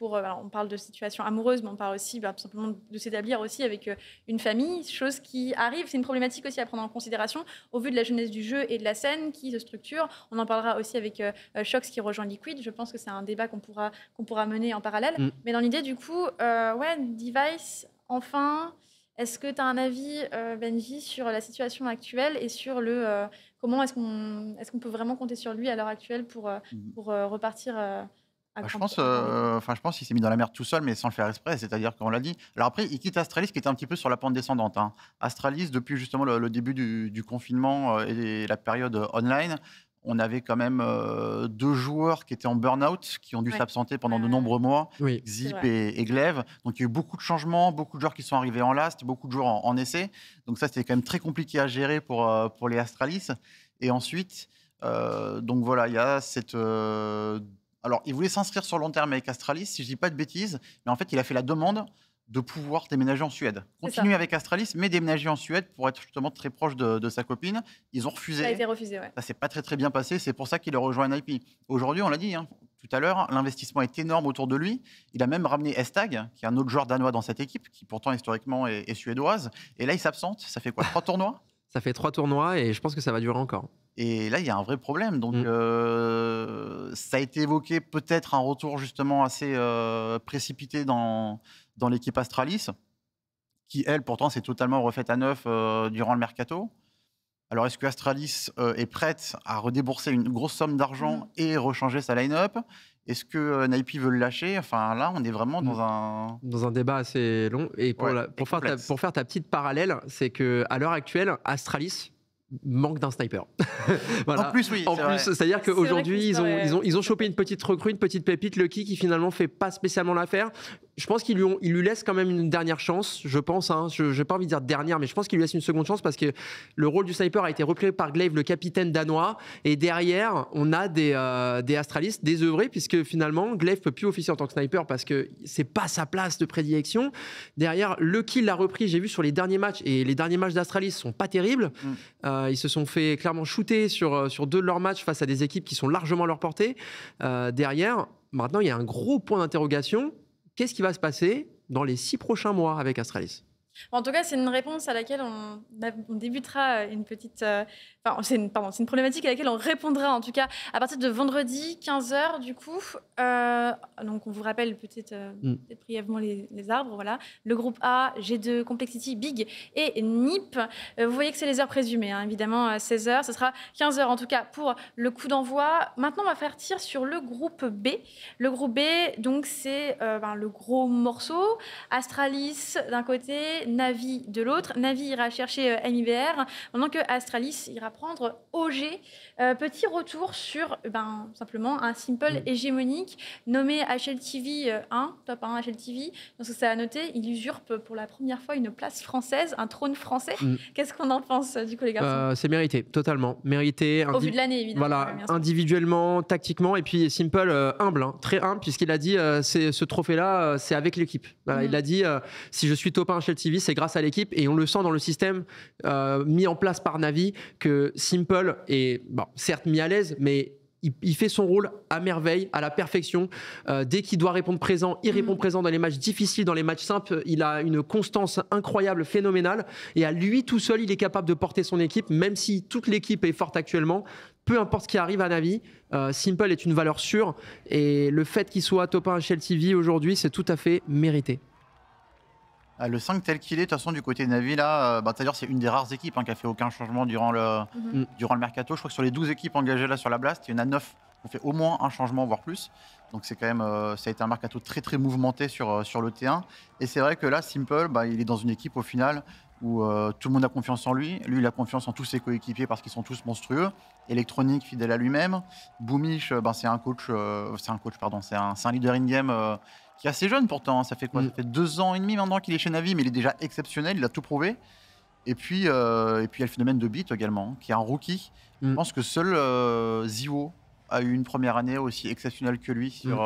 Speaker 1: on parle de situation amoureuse, mais on parle aussi tout simplement de s'établir aussi avec une famille, chose qui arrive. C'est une problématique aussi à prendre en considération au vu de la jeunesse du jeu et de la scène qui se structure. On en parlera aussi avec Shox qui rejoint Liquid. Je pense que c'est un débat qu'on pourra mener en parallèle. Mais dans l'idée, du coup, Device, enfin... Est-ce que tu as un avis, Benji, sur la situation actuelle et sur comment est-ce qu'on peut vraiment compter sur lui à l'heure actuelle pour repartir
Speaker 2: je pense qu'il s'est mis dans la merde tout seul, mais sans le faire exprès, c'est-à-dire qu'on l'a dit. Alors après, il quitte Astralis qui était un petit peu sur la pente descendante. Astralis, depuis justement le début du confinement et la période online, on avait quand même 2 joueurs qui étaient en burn-out, qui ont dû s'absenter pendant de nombreux mois, Zip et Glaive. Donc il y a eu beaucoup de changements, beaucoup de joueurs qui sont arrivés en last, beaucoup de joueurs en essai. Donc ça, c'était quand même très compliqué à gérer pour les Astralis. Et ensuite, donc voilà, il y a cette... Alors, il voulait s'inscrire sur long terme avec Astralis, si je ne dis pas de bêtises, mais en fait, il a fait la demande de pouvoir déménager en Suède. Continuer avec Astralis, mais déménager en Suède pour être justement très proche de sa copine. Ils ont refusé.
Speaker 1: Ça a été refusé,
Speaker 2: Ça ne s'est pas très bien passé. C'est pour ça qu'il a rejoint NIP. Aujourd'hui, on l'a dit tout à l'heure, l'investissement est énorme autour de lui. Il a même ramené Estag, qui est un autre joueur danois dans cette équipe, qui pourtant historiquement est suédoise. Et là, il s'absente. Ça fait quoi, 3 tournois?
Speaker 3: Ça fait 3 tournois et je pense que ça va durer encore.
Speaker 2: Et là, il y a un vrai problème. Donc, ça a été évoqué peut-être un retour justement assez précipité dans l'équipe Astralis, qui, elle, pourtant, s'est totalement refaite à neuf durant le mercato. Alors, est-ce que Astralis est prête à redébourser une grosse somme d'argent et rechanger sa line-up? Est-ce que NIP veut le lâcher? Enfin, là, on est vraiment
Speaker 3: dans un débat assez long. Et pour faire ta petite parallèle, c'est qu'à l'heure actuelle, Astralis manque d'un sniper.
Speaker 2: Voilà. En plus, oui.
Speaker 3: C'est-à-dire qu'aujourd'hui, ils ont chopé une petite recrue, une petite pépite, Lucky, qui finalement fait pas spécialement l'affaire. Je pense qu'ils lui laissent quand même une dernière chance, je pense. Je n'ai pas envie de dire dernière, mais je pense qu'il lui laisse une seconde chance parce que le rôle du sniper a été repris par Glaive, le capitaine danois. Et derrière, on a des Astralis désœuvrés puisque finalement, Glaive ne peut plus officier en tant que sniper parce que c'est pas sa place de prédilection. Derrière, Lucky l'a repris, j'ai vu sur les derniers matchs, et les derniers matchs d'Astralis sont pas terribles. Ils se sont fait clairement shooter sur 2 de leurs matchs face à des équipes qui sont largement à leur portée. Derrière, maintenant, il y a un gros point d'interrogation. Qu'est-ce qui va se passer dans les 6 prochains mois avec Astralis?
Speaker 1: En tout cas, c'est une réponse à laquelle on débutera une petite... c'est une problématique à laquelle on répondra, en tout cas, à partir de vendredi, 15h, du coup. Donc, on vous rappelle peut-être brièvement les arbres, voilà. Le groupe A, G2, Complexity, Big et NiP. Vous voyez que c'est les heures présumées, hein, évidemment, 16h. Ce sera 15h, en tout cas, pour le coup d'envoi. Maintenant, on va faire tir sur le groupe B. Le groupe B, donc, c'est le gros morceau. Astralis, d'un côté, Navi de l'autre. Navi ira chercher MIBR, pendant que Astralis ira prendre OG. Petit retour sur simplement un simple hégémonique nommé HLTV 1, top 1 HLTV. Donc ça a noté, il usurpe pour la première fois une place française, un trône français. Qu'est-ce qu'on en pense du coup les garçons?
Speaker 3: C'est mérité, totalement. Mérité.
Speaker 1: Au vu de l'année évidemment.
Speaker 3: Voilà, individuellement, tactiquement, et puis Simple, humble, hein, très humble, puisqu'il a dit ce trophée-là, c'est avec l'équipe. Voilà, il a dit si je suis top 1 HLTV, c'est grâce à l'équipe, et on le sent dans le système mis en place par Navi que Simple est certes mis à l'aise, mais il fait son rôle à merveille, à la perfection. Dès qu'il doit répondre présent, il répond présent dans les matchs difficiles, dans les matchs simples. Il a une constance incroyable, phénoménale, et à lui tout seul, il est capable de porter son équipe, même si toute l'équipe est forte actuellement. Peu importe ce qui arrive à Navi, Simple est une valeur sûre, et le fait qu'il soit top 1 HLTV aujourd'hui, c'est tout à fait mérité.
Speaker 2: Le 5 tel qu'il est, de toute façon, du côté de Navi, là, d'ailleurs, c'est une des rares équipes qui a fait aucun changement durant le mercato. Je crois que sur les 12 équipes engagées là sur la Blast, il y en a 9 qui ont fait au moins un changement, voire plus. Donc c'est quand même, ça a été un mercato très très mouvementé sur le T1. Et c'est vrai que là, Simple, il est dans une équipe au final où tout le monde a confiance en lui. Lui, il a confiance en tous ses coéquipiers parce qu'ils sont tous monstrueux. Electronic, fidèle à lui-même. Boomish, c'est un leader in-game qui est assez jeune pourtant. Ça fait quoi? Ça fait 2 ans et demi maintenant qu'il est chez Navi, mais il est déjà exceptionnel, il a tout prouvé. Et puis il y a le phénomène de Beat également, qui est un rookie. Je pense que seul Ziwo a eu une première année aussi exceptionnelle que lui sur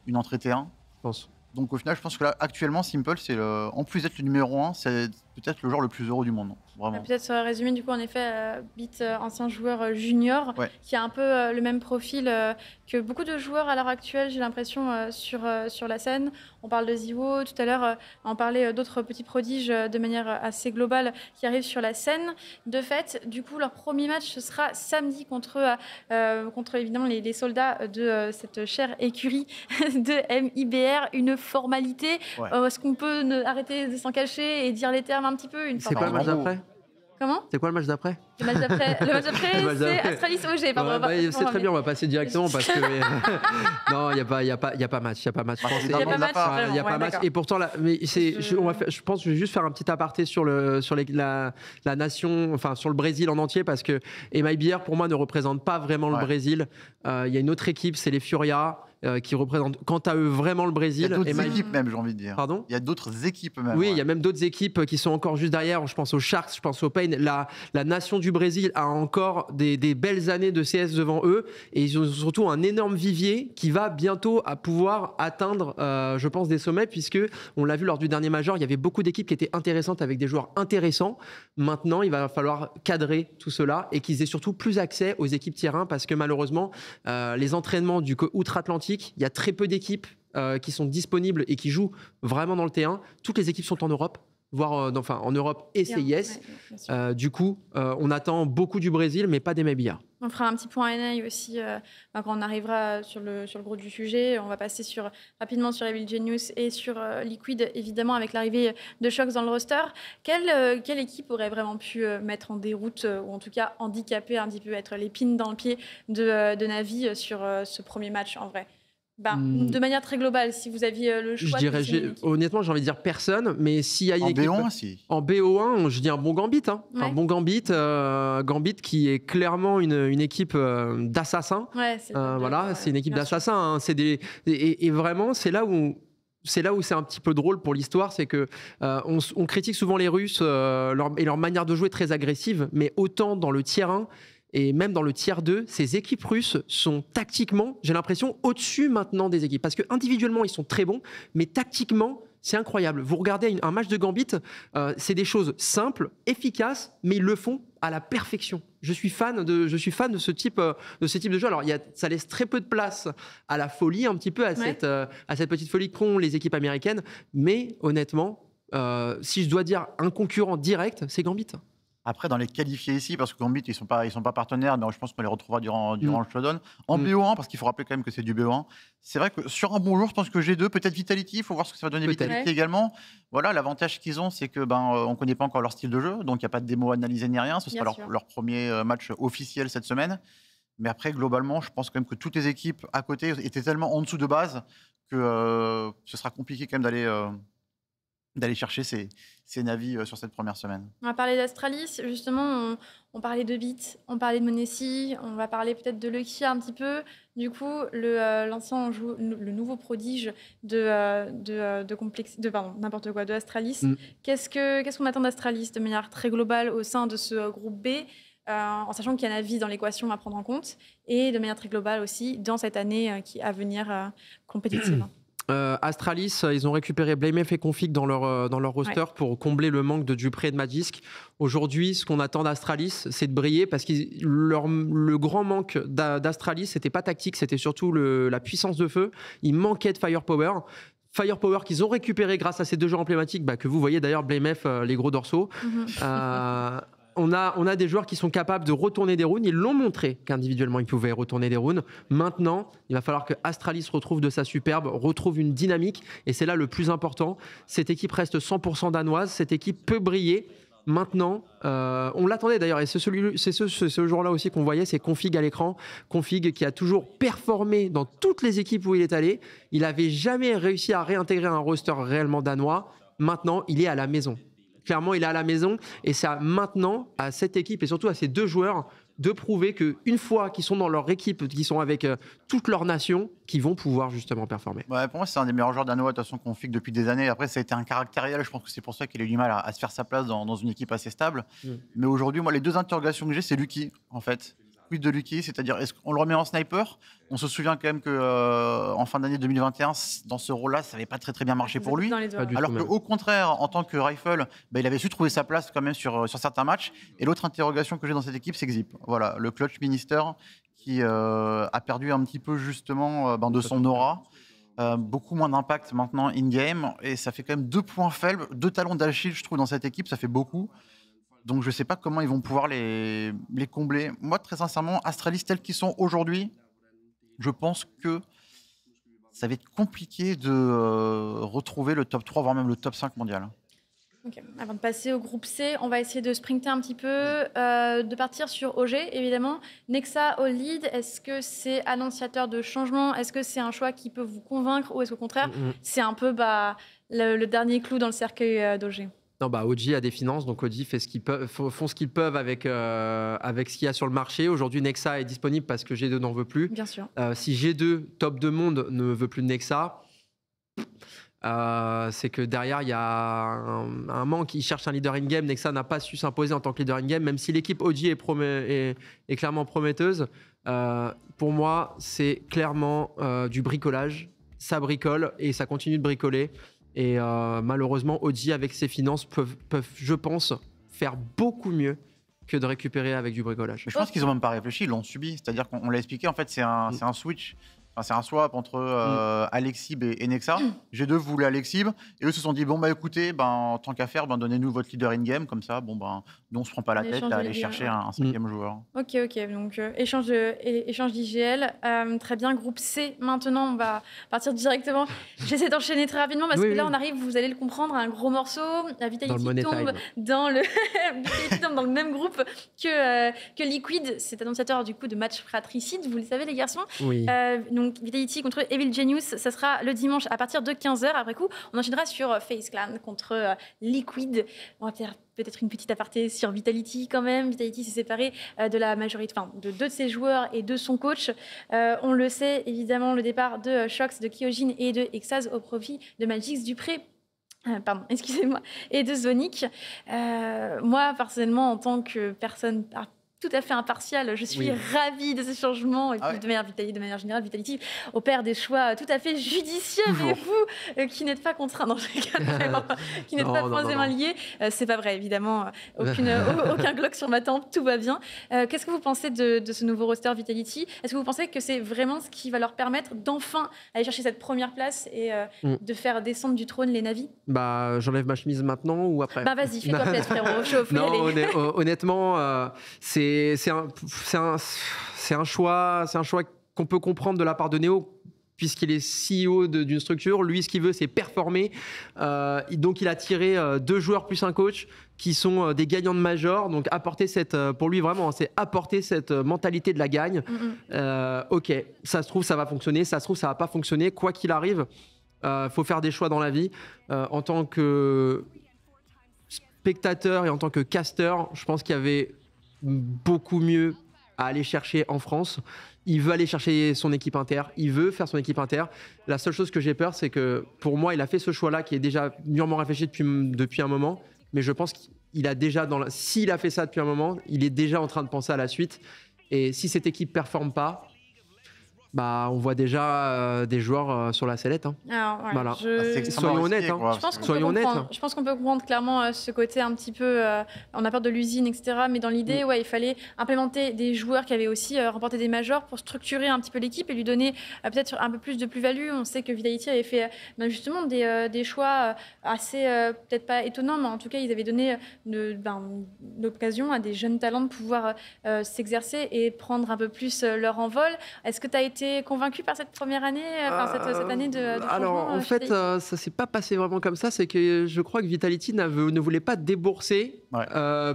Speaker 2: une entrée T1.
Speaker 3: Je pense.
Speaker 2: Donc au final, je pense que là, actuellement, Simple, en plus d'être le numéro 1, c'est peut-être le joueur le plus heureux du monde. Vraiment.
Speaker 1: Peut-être résumer du coup en effet, Beat, ancien joueur junior, qui a un peu le même profil que beaucoup de joueurs à l'heure actuelle, j'ai l'impression, sur la scène. On parle de Ziwo, tout à l'heure, on parlait d'autres petits prodiges de manière assez globale qui arrivent sur la scène. De fait, du coup, leur premier match, ce sera samedi contre évidemment les soldats de cette chère écurie de MIBR. Une formalité. Est-ce qu'on peut arrêter de s'en cacher et dire les termes un petit peu?
Speaker 3: C'est quoi le match d'après?
Speaker 1: Comment?
Speaker 3: C'est quoi le match d'après?
Speaker 1: Le match d'après, c'est Astralis OG. Pardon,
Speaker 3: c'est très bien, on va passer directement parce que non, il y a pas match, il y a pas match.
Speaker 1: Il n'y a pas match.
Speaker 3: Et pourtant, je pense que je vais juste faire un petit aparté sur la nation, enfin sur le Brésil en entier, parce que MIBR pour moi ne représente pas vraiment le Brésil. Il y a une autre équipe, c'est les Furia. Qui représentent quant à eux vraiment le Brésil.
Speaker 2: Il y a d'autres équipes même, j'ai envie de dire.
Speaker 3: Pardon?
Speaker 2: Il y a d'autres équipes même.
Speaker 3: Oui, il y a même d'autres équipes qui sont encore juste derrière. Je pense aux Sharks, je pense aux Pain. La nation du Brésil a encore des belles années de CS devant eux, et ils ont surtout un énorme vivier qui va bientôt pouvoir atteindre, je pense, des sommets, puisque on l'a vu lors du dernier Major, il y avait beaucoup d'équipes qui étaient intéressantes avec des joueurs intéressants. Maintenant, il va falloir cadrer tout cela et qu'ils aient surtout plus accès aux équipes tier 1, parce que malheureusement, les entraînements du outre-Atlantique, il y a très peu d'équipes qui sont disponibles et qui jouent vraiment dans le T1. Toutes les équipes sont en Europe, voire en Europe et CIS. Du coup, on attend beaucoup du Brésil, mais pas des MIBR.
Speaker 1: On fera un petit point NA aussi quand on arrivera sur le gros du sujet. On va passer rapidement sur Evil Genius et sur Liquid, évidemment, avec l'arrivée de Shox dans le roster. Quelle équipe aurait vraiment pu mettre en déroute, ou en tout cas handicaper un petit peu, être l'épine dans le pied de Navi sur ce premier match en vrai? De manière très globale, si vous aviez le choix.
Speaker 3: Honnêtement, j'ai envie de dire personne, mais s'il y a une équipe.
Speaker 2: En BO1, si.
Speaker 3: En BO1, je dis un bon Gambit. Un bon Gambit. Gambit qui est clairement une équipe d'assassins. C'est une équipe d'assassins. Et vraiment, c'est là où c'est un petit peu drôle pour l'histoire, c'est que on critique souvent les Russes et leur manière de jouer très agressive, mais autant dans le tier 1 et même dans le tier 2, ces équipes russes sont tactiquement, j'ai l'impression, au-dessus maintenant des équipes. Parce qu'individuellement, ils sont très bons, mais tactiquement, c'est incroyable. Vous regardez un match de Gambit, c'est des choses simples, efficaces, mais ils le font à la perfection. Je suis fan de ce type de jeu. Alors, ça laisse très peu de place à la folie, un petit peu, à cette petite folie qu'ont les équipes américaines. Mais honnêtement, si je dois dire un concurrent direct, c'est Gambit.
Speaker 2: Après, dans les qualifiés ici, parce que Gambit, ils sont pas partenaires, mais je pense qu'on les retrouvera durant le showdown. En BO1, parce qu'il faut rappeler quand même que c'est du BO1. C'est vrai que sur un bon jour, je pense que G2, peut-être Vitality, il faut voir ce que ça va donner Vitality également. Voilà, l'avantage qu'ils ont, c'est que on connaît pas encore leur style de jeu, donc il n'y a pas de démo analysée ni rien. Ce sera leur premier match officiel cette semaine. Mais après, globalement, je pense quand même que toutes les équipes à côté étaient tellement en dessous de base que ce sera compliqué quand même d'aller chercher ces navis sur cette première semaine.
Speaker 1: On va parler d'Astralis, justement, on parlait de Bit, on parlait de Monessi, on va parler peut-être de Lucky un petit peu. Du coup, le nouveau prodige de Astralis. Qu'est-ce qu'on attend d'Astralis de manière très globale au sein de ce groupe B, en sachant qu'il y a Navi dans l'équation à prendre en compte, et de manière très globale aussi dans cette année à venir compétitive.
Speaker 3: Astralis, ils ont récupéré BlameF et Config dans leur roster pour combler le manque de Dupré et de Magisk. Aujourd'hui, ce qu'on attend d'Astralis, c'est de briller parce que le grand manque d'Astralis, c'était pas tactique, c'était surtout la puissance de feu. Il manquait de firepower. Firepower qu'ils ont récupéré grâce à ces deux joueurs emblématiques que vous voyez d'ailleurs, BlameF, les gros dorsaux. On a des joueurs qui sont capables de retourner des runes. Ils l'ont montré qu'individuellement, ils pouvaient retourner des runes. Maintenant, il va falloir que Astralis retrouve de sa superbe, retrouve une dynamique. Et c'est là le plus important. Cette équipe reste 100% danoise. Cette équipe peut briller. Maintenant, on l'attendait d'ailleurs. Et c'est ce jour-là aussi qu'on voyait, c'est Config à l'écran. Config qui a toujours performé dans toutes les équipes où il est allé. Il n'avait jamais réussi à réintégrer un roster réellement danois. Maintenant, il est à la maison. Clairement, il est à la maison et c'est maintenant à cette équipe et surtout à ces deux joueurs de prouver qu'une fois qu'ils sont dans leur équipe, qu'ils sont avec toute leur nation, qu'ils vont pouvoir justement performer.
Speaker 2: Ouais, pour moi, c'est un des meilleurs joueurs danois de toute façon qu'on fixe depuis des années. Après, ça a été un caractériel. Je pense que c'est pour ça qu'il a eu du mal à se faire sa place dans une équipe assez stable. Mais aujourd'hui, moi, les deux interrogations que j'ai, c'est Lucky, en fait. De Lucky, c'est-à-dire est-ce qu'on le remet en sniper? On se souvient quand même que en fin d'année 2021, dans ce rôle-là, ça n'avait pas très bien marché pour lui. Alors qu'au contraire, en tant que rifle, il avait su trouver sa place quand même sur certains matchs. Et l'autre interrogation que j'ai dans cette équipe, c'est Xip. Voilà, le clutch minister qui a perdu un petit peu justement de son aura. Beaucoup moins d'impact maintenant in-game. Et ça fait quand même 2 points faibles, 2 talons d'Achille, je trouve, dans cette équipe. Ça fait beaucoup. Donc, je ne sais pas comment ils vont pouvoir les combler. Moi, très sincèrement, Astralis, tels qu'ils sont aujourd'hui, je pense que ça va être compliqué de retrouver le top 3, voire même le top 5 mondial.
Speaker 1: Okay. Avant de passer au groupe C, on va essayer de sprinter un petit peu, de partir sur OG, évidemment. Nexa au lead, est-ce que c'est annonciateur de changement? Est-ce que c'est un choix qui peut vous convaincre? Ou est-ce qu'au contraire, c'est un peu le dernier clou dans le cercueil d'OG?
Speaker 3: Non, OG a des finances, donc OG font ce qu'ils peuvent avec ce qu'il y a sur le marché. Aujourd'hui, Nexa est disponible parce que G2 n'en veut plus.
Speaker 1: Bien sûr.
Speaker 3: Si G2, top de monde, ne veut plus de Nexa, c'est que derrière, il y a un manque. Ils cherchent un leader in-game. Nexa n'a pas su s'imposer en tant que leader in-game, même si l'équipe OG est clairement prometteuse. Pour moi, c'est clairement du bricolage. Ça bricole et ça continue de bricoler. Et malheureusement, OG, avec ses finances, peuvent, je pense, faire beaucoup mieux que de récupérer avec du bricolage.
Speaker 2: Mais je pense qu'ils n'ont même pas réfléchi, ils l'ont subi. C'est-à-dire qu'on l'a expliqué, en fait, c'est un switch. Enfin, c'est un swap entre Alexib et Nexa. G2 voulait Alexib et eux se sont dit écoutez, tant qu'à faire, donnez-nous votre leader in-game, comme ça, nous on se prend pas la tête à aller chercher un 5e joueur.
Speaker 1: Ok, donc échange d'IGL. Très bien, groupe C. Maintenant, on va partir directement. J'essaie d'enchaîner très rapidement parce que là, on arrive, vous allez le comprendre, à un gros morceau. Vitality tombe dans le même groupe que Liquid. C'est annonciateur du coup de match fratricide, vous le savez les garçons.
Speaker 3: Oui.
Speaker 1: Donc Vitality contre Evil Genius, ça sera le dimanche à partir de 15h. Après coup, on enchaînera sur FaZe Clan contre Liquid. On va faire peut-être une petite aparté sur Vitality quand même. Vitality s'est séparé de la majorité, de 2 de ses joueurs et de son coach. On le sait, évidemment, le départ de Shox, de Kyojin et de Exaz au profit de Magix Dupré. Et de Zonic. Moi, personnellement, en tant que personne tout à fait impartial. Je suis ravie de ces changements. Et puis, de manière générale, Vitality opère des choix tout à fait judicieux. Et vous, qui n'êtes pas contraint, qui n'êtes pas forcément lié, c'est pas vrai, évidemment. Aucun Glock sur ma tempe, tout va bien. Qu'est-ce que vous pensez de ce nouveau roster Vitality? Est-ce que vous pensez que c'est vraiment ce qui va leur permettre d'enfin aller chercher cette première place et de faire descendre du trône les Na'Vi?
Speaker 3: J'enlève ma chemise maintenant ou après?
Speaker 1: Vas-y, fais-toi plaisir, frérot.
Speaker 3: Non, honnêtement, c'est un choix qu'on peut comprendre de la part de Neo, puisqu'il est CEO d'une structure. Lui, ce qu'il veut, c'est performer. Donc, il a tiré 2 joueurs plus un coach qui sont des gagnants de major. Donc, pour lui, vraiment, c'est apporter cette mentalité de la gagne. OK, ça se trouve, ça va fonctionner. Ça se trouve, ça va pas fonctionner. Quoi qu'il arrive, faut faire des choix dans la vie. En tant que spectateur et en tant que caster, je pense qu'il y avait beaucoup mieux à aller chercher en France. Il veut aller chercher son équipe inter, il veut faire son équipe inter. La seule chose que j'ai peur, c'est que pour moi, il a fait ce choix-là qui est déjà mûrement réfléchi depuis un moment, mais je pense qu'il a déjà, s'il a fait ça depuis un moment, il est déjà en train de penser à la suite. Et si cette équipe ne performe pas, on voit déjà des joueurs sur la sellette. Voilà. Soyons honnêtes.
Speaker 1: Je pense qu'on peut comprendre clairement ce côté un petit peu, on a peur de l'usine, etc. Mais dans l'idée, il fallait implémenter des joueurs qui avaient aussi remporté des majors pour structurer un petit peu l'équipe et lui donner peut-être un peu plus de plus-value. On sait que Vitality avait fait justement des choix assez, peut-être pas étonnants, mais en tout cas, ils avaient donné l'occasion à des jeunes talents de pouvoir s'exercer et prendre un peu plus leur envol. Est-ce que tu as été convaincu par cette première année, cette année de
Speaker 3: alors en fait, ça s'est pas passé vraiment comme ça. C'est que je crois que Vitality ne voulait pas débourser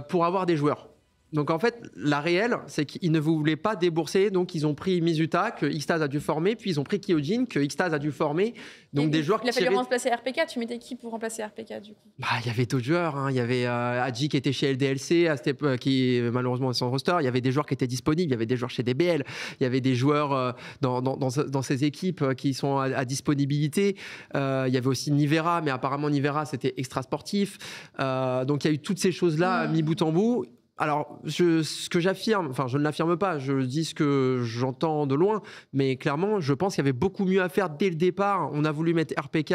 Speaker 3: pour avoir des joueurs. Donc en fait, la réelle, c'est qu'ils ne voulaient pas débourser. Donc ils ont pris Mizuta, que Xtaz a dû former, puis ils ont pris Kyojin, que Xtaz a dû former. Donc des joueurs
Speaker 1: il a fallu remplacer RPK. Tu mettais qui pour remplacer RPK du coup?
Speaker 3: Il y avait d'autres joueurs. Il y avait Adji qui était chez LDLC, qui malheureusement est sans roster. Il y avait des joueurs qui étaient disponibles. Il y avait des joueurs chez DBL. Il y avait des joueurs dans ces équipes qui sont à disponibilité. Il y avait aussi Nivera, mais apparemment Nivera c'était extra sportif. Donc il y a eu toutes ces choses-là mis bout en bout. Alors, ce que j'affirme, je ne l'affirme pas, je dis ce que j'entends de loin, mais clairement, je pense qu'il y avait beaucoup mieux à faire dès le départ. On a voulu mettre RPK,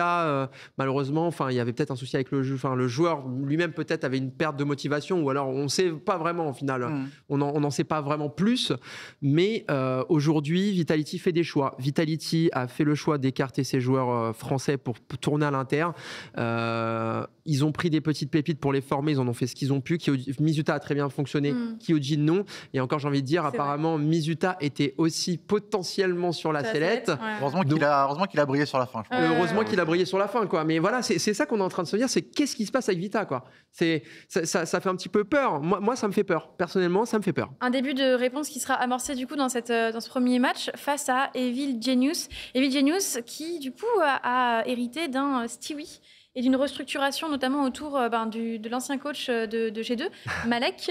Speaker 3: malheureusement, il y avait peut-être un souci avec le joueur lui-même peut-être avait une perte de motivation, ou alors on ne sait pas vraiment au final, on n'en sait pas vraiment plus, mais aujourd'hui, Vitality fait des choix. Vitality a fait le choix d'écarter ses joueurs français pour tourner à l'Inter. Ils ont pris des petites pépites pour les former, ils en ont fait ce qu'ils ont pu. Mizuta a très bien fonctionné, Kyojin non. Et encore, j'ai envie de dire, apparemment, Mizuta était aussi potentiellement sur la sellette.
Speaker 2: Ouais. Heureusement qu'il a brillé sur la fin.
Speaker 3: Heureusement qu'il a brillé sur la fin, quoi. Mais voilà, c'est ça qu'on est en train de se dire, c'est qu'est-ce qui se passe avec Vita, quoi. Ça fait un petit peu peur. Moi, ça me fait peur. Personnellement, ça me fait peur.
Speaker 1: Un début de réponse qui sera amorcé du coup dans ce premier match face à Evil Genius. Evil Genius qui du coup a hérité d'un Stewie et d'une restructuration notamment autour de l'ancien coach de G2, Malek.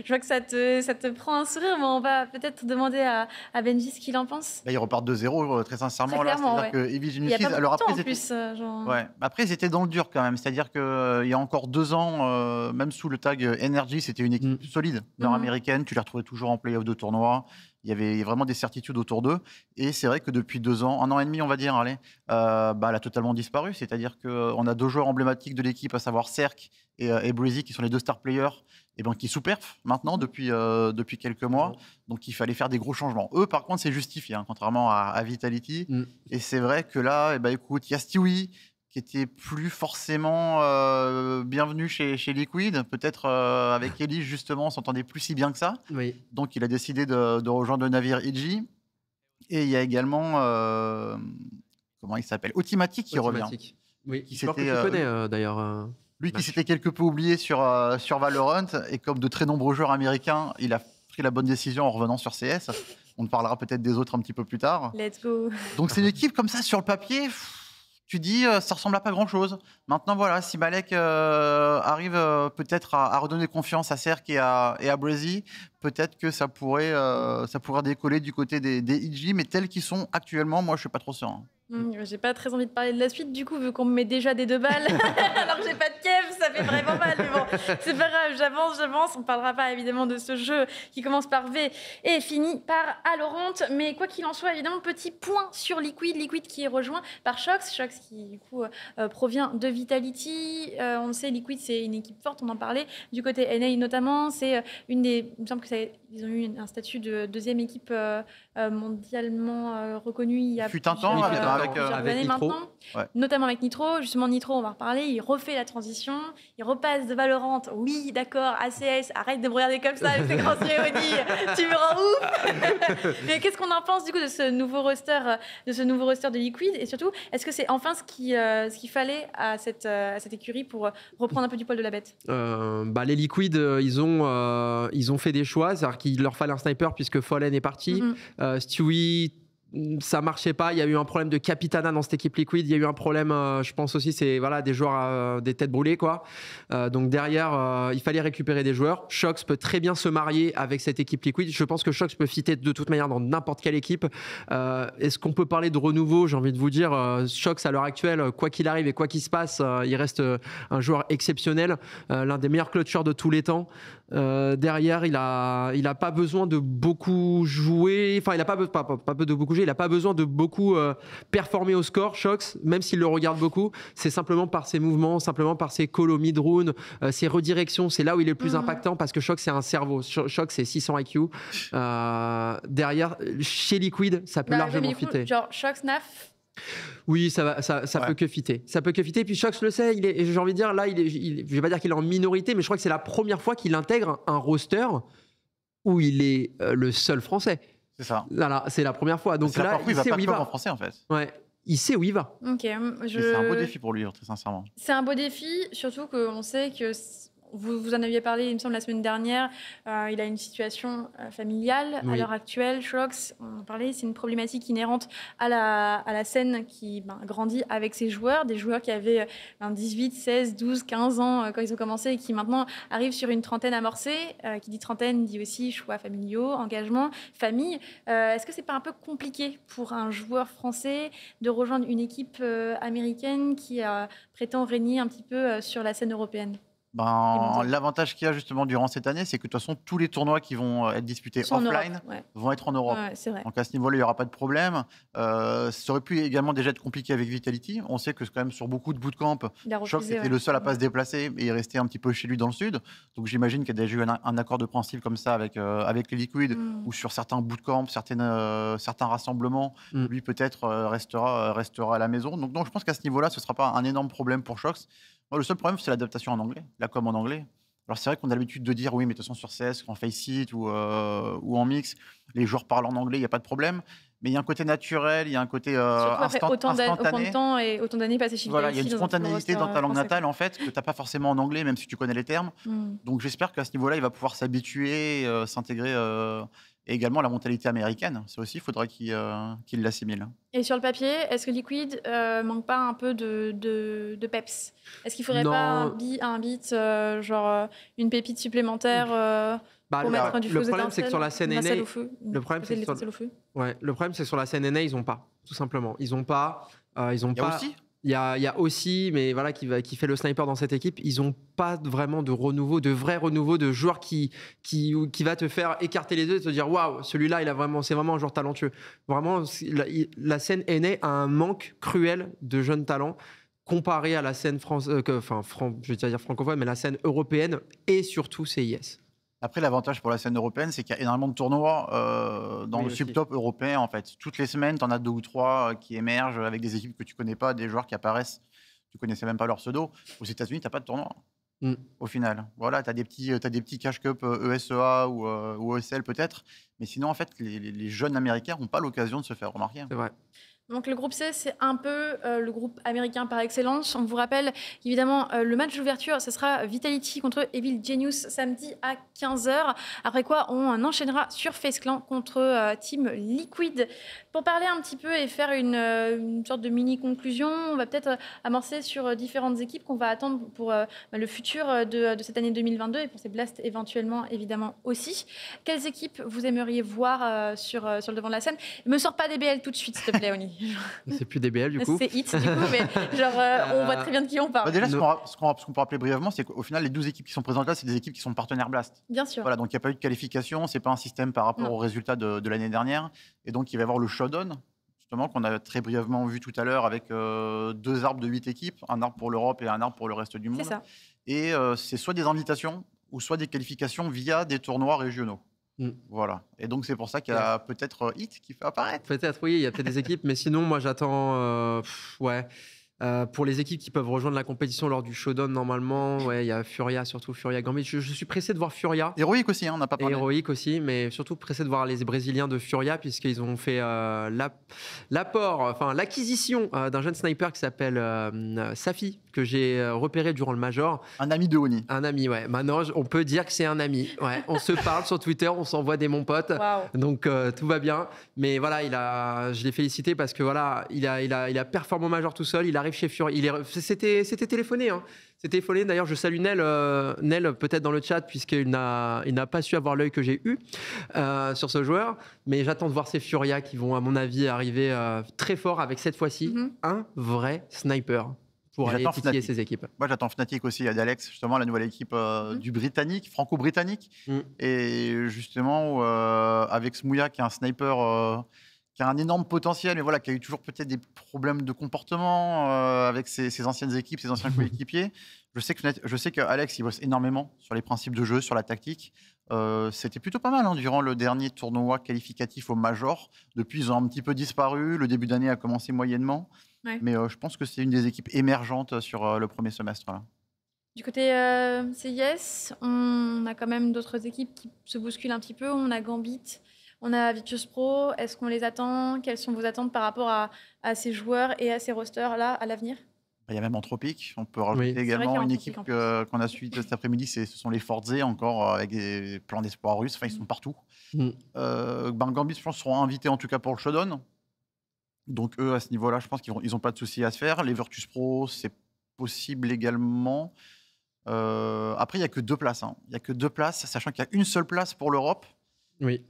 Speaker 1: Je vois que ça te prend un sourire, mais on va peut-être demander à Benji ce qu'il en pense.
Speaker 2: Là, ils repartent de zéro, très sincèrement. Très clairement, c'est-à-dire que Evil Genius, alors après, ils étaient dans le dur quand même. C'est-à-dire qu'il y a encore 2 ans, même sous le tag Energy, c'était une équipe solide, nord-américaine. Tu les retrouvais toujours en play-off de tournoi. Il y avait vraiment des certitudes autour d'eux. Et c'est vrai que depuis 2 ans, 1 an et demi, on va dire, elle a totalement disparu. C'est-à-dire qu'on a 2 joueurs emblématiques de l'équipe, à savoir Serk et Breezy, qui sont les 2 star players, qui sous-perfent maintenant depuis quelques mois. Donc il fallait faire des gros changements. Eux, par contre, c'est justifié, contrairement à Vitality. Et c'est vrai que là, écoute, il y a Stewie, qui était plus forcément bienvenu chez Liquid. Peut-être avec Ellie, justement, on s'entendait plus si bien que ça.
Speaker 3: Oui.
Speaker 2: Donc, il a décidé de rejoindre le navire EG. Et il y a également, comment il s'appelle, Ultimatic qui revient.
Speaker 3: Oui, qui que tu connais d'ailleurs.
Speaker 2: Lui qui s'était quelque peu oublié sur Valorant. Et comme de très nombreux joueurs américains, il a pris la bonne décision en revenant sur CS. On parlera peut-être des autres un petit peu plus tard.
Speaker 1: Let's go.
Speaker 2: Donc, c'est une équipe comme ça, sur le papier... Tu dis, ça ressemble à pas grand-chose. Maintenant, voilà, si Malek arrive peut-être à redonner confiance à Serk et à Breezy, peut-être que ça pourrait décoller du côté des EG, mais tels qu'ils sont actuellement, moi, je suis pas trop serein.
Speaker 1: J'ai pas très envie de parler de la suite, du coup, vu qu'on me met déjà des 2 balles, alors que j'ai pas de kev, ça fait vraiment mal, mais bon, c'est pas grave, j'avance. On parlera pas évidemment de ce jeu qui commence par V et finit par Valorant. Mais quoi qu'il en soit, évidemment, petit point sur Liquid qui est rejoint par Shox qui du coup provient de Vitality. On le sait, Liquid c'est une équipe forte, on en parlait. Du côté NA notamment, c'est une des. Il me semble ils ont eu un statut de deuxième équipe mondialement reconnue il y a
Speaker 2: fut un temps avec
Speaker 1: plusieurs années
Speaker 3: Nitro.
Speaker 1: maintenant,
Speaker 2: Ouais.
Speaker 1: notamment avec Nitro. Justement, Nitro, on va en reparler. Il refait la transition, il repasse de Valorant. Oui, d'accord, ACS, arrête de me regarder comme ça avec tes grands yeux, Oni, tu me rends ouf. Mais qu'est-ce qu'on en pense du coup de ce nouveau roster de Liquid, et surtout, est-ce que c'est enfin ce qu'il fallait à cette écurie pour reprendre un peu du poil de la bête?
Speaker 3: Les Liquid, ils ont fait des choix, c'est-à-dire qu'il leur fallait un sniper puisque Fallen est parti. Stewie, ça marchait pas. Il y a eu un problème de Capitana dans cette équipe Liquid. Il y a eu un problème, je pense aussi, c'est des joueurs des têtes brûlées, quoi. Donc derrière, il fallait récupérer des joueurs. Shox peut très bien se marier avec cette équipe Liquid. Je pense que Shox peut fitter de toute manière dans n'importe quelle équipe. Est-ce qu'on peut parler de renouveau? J'ai envie de vous dire, Shox à l'heure actuelle, quoi qu'il arrive et quoi qu'il se passe, il reste un joueur exceptionnel, l'un des meilleurs clutchers de tous les temps. Derrière, il a pas besoin de beaucoup jouer. Enfin, il a pas de beaucoup jouer. Il a pas besoin de beaucoup performer au score. Shox, même s'il le regarde beaucoup, c'est simplement par ses mouvements, simplement par ses calls au mid-round, ses redirections. C'est là où il est le plus impactant parce que Shox c'est un cerveau. Shox c'est 600 IQ. Derrière, chez Liquid, ça peut largement fitter.
Speaker 1: Genre Shox, Naf.
Speaker 3: Oui, ça peut que fitter. Ça peut que fitter. Puis Shox le sait, j'ai envie de dire, là, je vais pas dire qu'il est en minorité, mais je crois que c'est la première fois qu'il intègre un roster où il est le seul français.
Speaker 2: C'est ça.
Speaker 3: Là, c'est la première fois. Donc là,
Speaker 2: il sait où il va. En français, en fait.
Speaker 3: Ouais, il sait où il va.
Speaker 1: Ok.
Speaker 2: C'est un beau défi pour lui, très sincèrement.
Speaker 1: C'est un beau défi, surtout qu'on sait que. Vous en aviez parlé, il me semble, la semaine dernière. Il a une situation familiale à l'heure actuelle. Shox, on en parlait, c'est une problématique inhérente à la scène qui grandit avec ses joueurs, des joueurs qui avaient 18, 16, 12, 15 ans quand ils ont commencé et qui maintenant arrivent sur une trentaine amorcée. Qui dit trentaine dit aussi choix familiaux, engagement, famille. Est-ce que c'est pas un peu compliqué pour un joueur français de rejoindre une équipe américaine qui prétend régner un petit peu sur la scène européenne?
Speaker 2: L'avantage qu'il y a justement durant cette année, c'est que de toute façon, tous les tournois qui vont être disputés offline vont être en Europe.
Speaker 1: C'est vrai.
Speaker 2: Donc à ce niveau-là, il n'y aura pas de problème. Ça aurait pu également déjà être compliqué avec Vitality. On sait que quand même sur beaucoup de bootcamp, Shox était le seul à pas se déplacer et il restait un petit peu chez lui dans le sud. Donc j'imagine qu'il y a déjà eu un accord de principe comme ça avec les Liquid, ou sur certains bootcamps, certains rassemblements, lui peut-être restera à la maison. Donc je pense qu'à ce niveau-là, ce ne sera pas un énorme problème pour Shox. Le seul problème, c'est l'adaptation en anglais, la com en anglais. Alors, c'est vrai qu'on a l'habitude de dire, oui, mais de toute façon, sur CS, en Faceit ou en mix, les joueurs parlent en anglais, il n'y a pas de problème. Mais il y a un côté naturel, il y a un côté instantané.
Speaker 1: Autant de temps et autant d'années passées chez
Speaker 2: Voilà, il y a une spontanéité dans ta langue natale, en fait, que tu n'as pas forcément en anglais, même si tu connais les termes. Donc, j'espère qu'à ce niveau-là, il va pouvoir s'habituer, s'intégrer. Et également la mentalité américaine, ça aussi, il faudrait qu'il l'assimile.
Speaker 1: Et sur le papier, est-ce que Liquid manque pas un peu de peps? Est-ce qu'il ne faudrait pas un beat, genre une pépite supplémentaire pour mettre du feu?
Speaker 3: Le problème, c'est que sur la scène NA,
Speaker 1: le problème,
Speaker 3: c'est que sur la scène NA, ils n'ont pas, tout simplement. Ils n'ont pas.
Speaker 2: Aussi
Speaker 3: il y a aussi, mais voilà, qui fait le sniper dans cette équipe. Ils n'ont pas vraiment de renouveau, de vrai renouveau, de joueur qui va te faire écarter les yeux et te dire waouh, celui-là, c'est vraiment un joueur talentueux. Vraiment, la scène NA a un manque cruel de jeunes talents comparé à la scène je vais dire francophone, mais la scène européenne et surtout CIS.
Speaker 2: Après, l'avantage pour la scène européenne, c'est qu'il y a énormément de tournois dans le subtop européen, en fait. Toutes les semaines, tu en as 2 ou 3 qui émergent avec des équipes que tu connais pas, des joueurs qui apparaissent, tu connaissais même pas leur pseudo. Aux États-Unis, tu n'as pas de tournoi, au final. Voilà, tu as des petits cash cup ESEA ou ESL peut-être. Mais sinon, en fait, les jeunes Américains n'ont pas l'occasion de se faire remarquer.
Speaker 3: C'est vrai.
Speaker 1: Donc le groupe C, c'est un peu le groupe américain par excellence. On vous rappelle évidemment le match d'ouverture, ce sera Vitality contre Evil Genius samedi à 15h. Après quoi, on enchaînera sur FaZe Clan contre Team Liquid. Pour parler un petit peu et faire une sorte de mini-conclusion, on va peut-être amorcer sur différentes équipes qu'on va attendre pour le futur de cette année 2022 et pour ces blasts éventuellement, évidemment, aussi. Quelles équipes vous aimeriez voir sur le devant de la scène? Ne me sors pas des BL tout de suite, s'il te plaît, Oni.
Speaker 3: C'est plus DBL du coup.
Speaker 1: C'est Hit du coup, mais genre on voit très bien de qui on parle.
Speaker 2: Déjà, ce qu'on peut rappeler brièvement, c'est qu'au final, les 12 équipes qui sont présentes là, c'est des équipes qui sont partenaires Blast.
Speaker 1: Bien sûr.
Speaker 2: Voilà, donc il n'y a pas eu de qualification, c'est pas un système par rapport aux résultats de l'année dernière. Et donc, il va y avoir le showdown, justement, qu'on a très brièvement vu tout à l'heure avec 2 arbres de 8 équipes, un arbre pour l'Europe et un arbre pour le reste du monde.
Speaker 1: C'est ça.
Speaker 2: Et c'est soit des invitations ou soit des qualifications via des tournois régionaux. Voilà. Et donc, c'est pour ça qu'il y a peut-être Hit qui fait apparaître.
Speaker 3: Peut-être, oui, il y a peut-être des équipes, mais sinon, moi, j'attends. Pour les équipes qui peuvent rejoindre la compétition lors du showdown, normalement, il y a Furia, surtout Furia Gambit. Je suis pressé de voir Furia.
Speaker 2: Héroïque aussi, on n'a pas parlé.
Speaker 3: Héroïque aussi, mais surtout pressé de voir les Brésiliens de Furia, puisqu'ils ont fait l'acquisition d'un jeune sniper qui s'appelle Safi, que j'ai repéré durant le Major.
Speaker 2: Un ami de Oni.
Speaker 3: Un ami, ouais. Maintenant, on peut dire que c'est un ami. Ouais. On se parle sur Twitter, on s'envoie des mon pote.
Speaker 1: Wow.
Speaker 3: Donc tout va bien. Mais voilà, je l'ai félicité parce que voilà, il a performé au Major tout seul. Il arrive chez Furia. C'était téléphoné. Hein. C'était téléphoné. D'ailleurs, je salue Nel peut-être dans le chat, puisqu'il n'a pas su avoir l'œil que j'ai eu sur ce joueur. Mais j'attends de voir ces Furia qui vont, à mon avis, arriver très fort avec cette fois-ci un vrai sniper. Pour aller titiller ses équipes.
Speaker 2: Moi, j'attends Fnatic aussi, il y a d'Alex, justement, la nouvelle équipe du Britannique, franco-britannique. Et justement, avec Smouya, qui est un sniper qui a un énorme potentiel, mais voilà, qui a eu toujours peut-être des problèmes de comportement avec ses anciennes équipes, ses anciens coéquipiers. Je sais qu'Alex, il bosse énormément sur les principes de jeu, sur la tactique. C'était plutôt pas mal durant le dernier tournoi qualificatif au Major. Depuis, ils ont un petit peu disparu. Le début d'année a commencé moyennement. Ouais. Mais je pense que c'est une des équipes émergentes sur le premier semestre. Là.
Speaker 1: Du côté CIS, on a quand même d'autres équipes qui se bousculent un petit peu. On a Gambit, on a Virtus Pro. Est-ce qu'on les attend? Quelles sont vos attentes par rapport à ces joueurs et à ces rosters-là à l'avenir?
Speaker 2: Il y a même Anthropic. On peut rajouter également une équipe qu'on a suivie cet après-midi. Ce sont les Forze, encore avec des plans d'espoir russes. Enfin, ils sont partout. Gambit, je pense, seront invités en tout cas pour le showdown. Donc eux, à ce niveau-là, je pense qu'ils n'ont pas de soucis à se faire. Les Virtus Pro, c'est possible également. Après, il n'y a que 2 places. Il n'y a que 2 places, sachant qu'il y a une seule place pour l'Europe.
Speaker 3: Oui.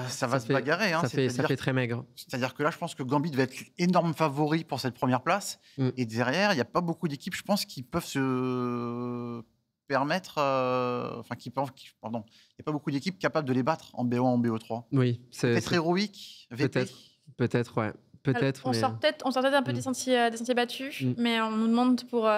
Speaker 2: Ça va se bagarrer.
Speaker 3: Ça fait très maigre.
Speaker 2: C'est-à-dire que là, je pense que Gambit va être énorme favori pour cette première place. Et derrière, il n'y a pas beaucoup d'équipes, je pense, qui peuvent se permettre... il n'y a pas beaucoup d'équipes capables de les battre en BO1, en BO3.
Speaker 3: Oui.
Speaker 2: Peut-être héroïque, VP.
Speaker 3: Peut-être, ouais.
Speaker 1: On sort peut-être un peu des sentiers battus, mais on nous demande pour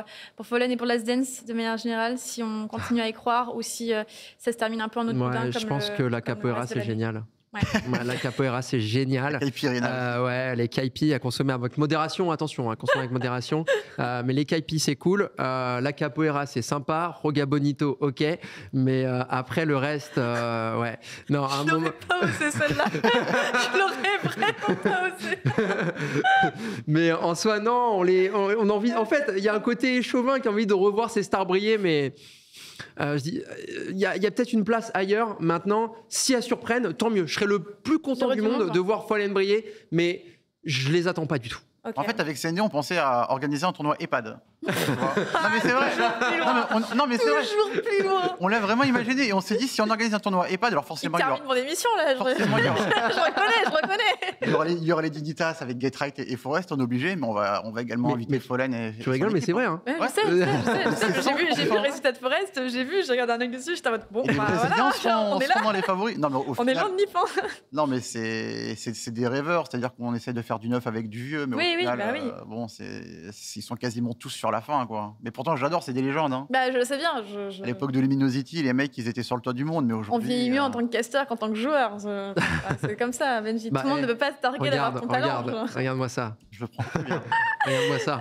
Speaker 1: Fallen et pour Last Dance, de manière générale, si on continue à y croire ou si ça se termine un peu en autre boudin.
Speaker 3: Je pense que la capoeira, c'est génial. Ouais. La capoeira, c'est génial. Les kaipi à consommer avec modération, attention, à consommer avec modération. Mais les kaipi, c'est cool. La capoeira, c'est sympa. Roga Bonito, ok. Mais après, le reste, ouais. Non, à un moment...
Speaker 1: l'aurais pas osé celle-là. Je l'aurais vraiment pas osé.
Speaker 3: Mais en soi, non, on a envie. En fait, il y a un côté chauvin qui a envie de revoir ses stars briller, mais. Je dis, il y a peut-être une place ailleurs. Maintenant, si elles surprennent, tant mieux. Je serais le plus content du monde de voir Fallen briller, mais je les attends pas du tout.
Speaker 1: Okay.
Speaker 2: En fait, avec CND, on pensait à organiser un tournoi EHPAD. Non, mais c'est vrai. Non, mais c'est vrai.
Speaker 1: Toujours plus loin.
Speaker 2: On l'a vraiment imaginé et on s'est dit, si on organise un tournoi EHPAD, alors forcément.
Speaker 1: Il termine mon émission là. Je reconnais.
Speaker 2: Il y aura les Dignitas avec Get Right et Forest, on est obligé, mais on va également inviter Fallen et.
Speaker 3: Tu rigoles, mais c'est vrai. Hein.
Speaker 1: Ouais, je sais. J'ai vu le résultat de Forest, j'ai regardé un œil dessus, j'étais en mode bon,
Speaker 2: on est là. Dans les favoris. Non, mais
Speaker 1: on est loin de Nip.
Speaker 2: Non, mais c'est des rêveurs, c'est-à-dire qu'on essaie de faire du neuf avec du vieux, mais au final, bon, ils sont quasiment tous sur la fin, quoi. Mais pourtant, j'adore, c'est des légendes. Hein.
Speaker 1: Bah, je le sais bien.
Speaker 2: À l'époque de Luminosity, les mecs, ils étaient sur le toit du monde, mais aujourd'hui...
Speaker 1: On vieillit mieux en tant que caster qu'en tant que joueur. C'est comme ça, Benji. Tout le monde ne peut pas se targuer d'avoir ton talent.
Speaker 3: Regarde-moi ça.
Speaker 2: Je le prends très bien.
Speaker 3: Regarde-moi ça.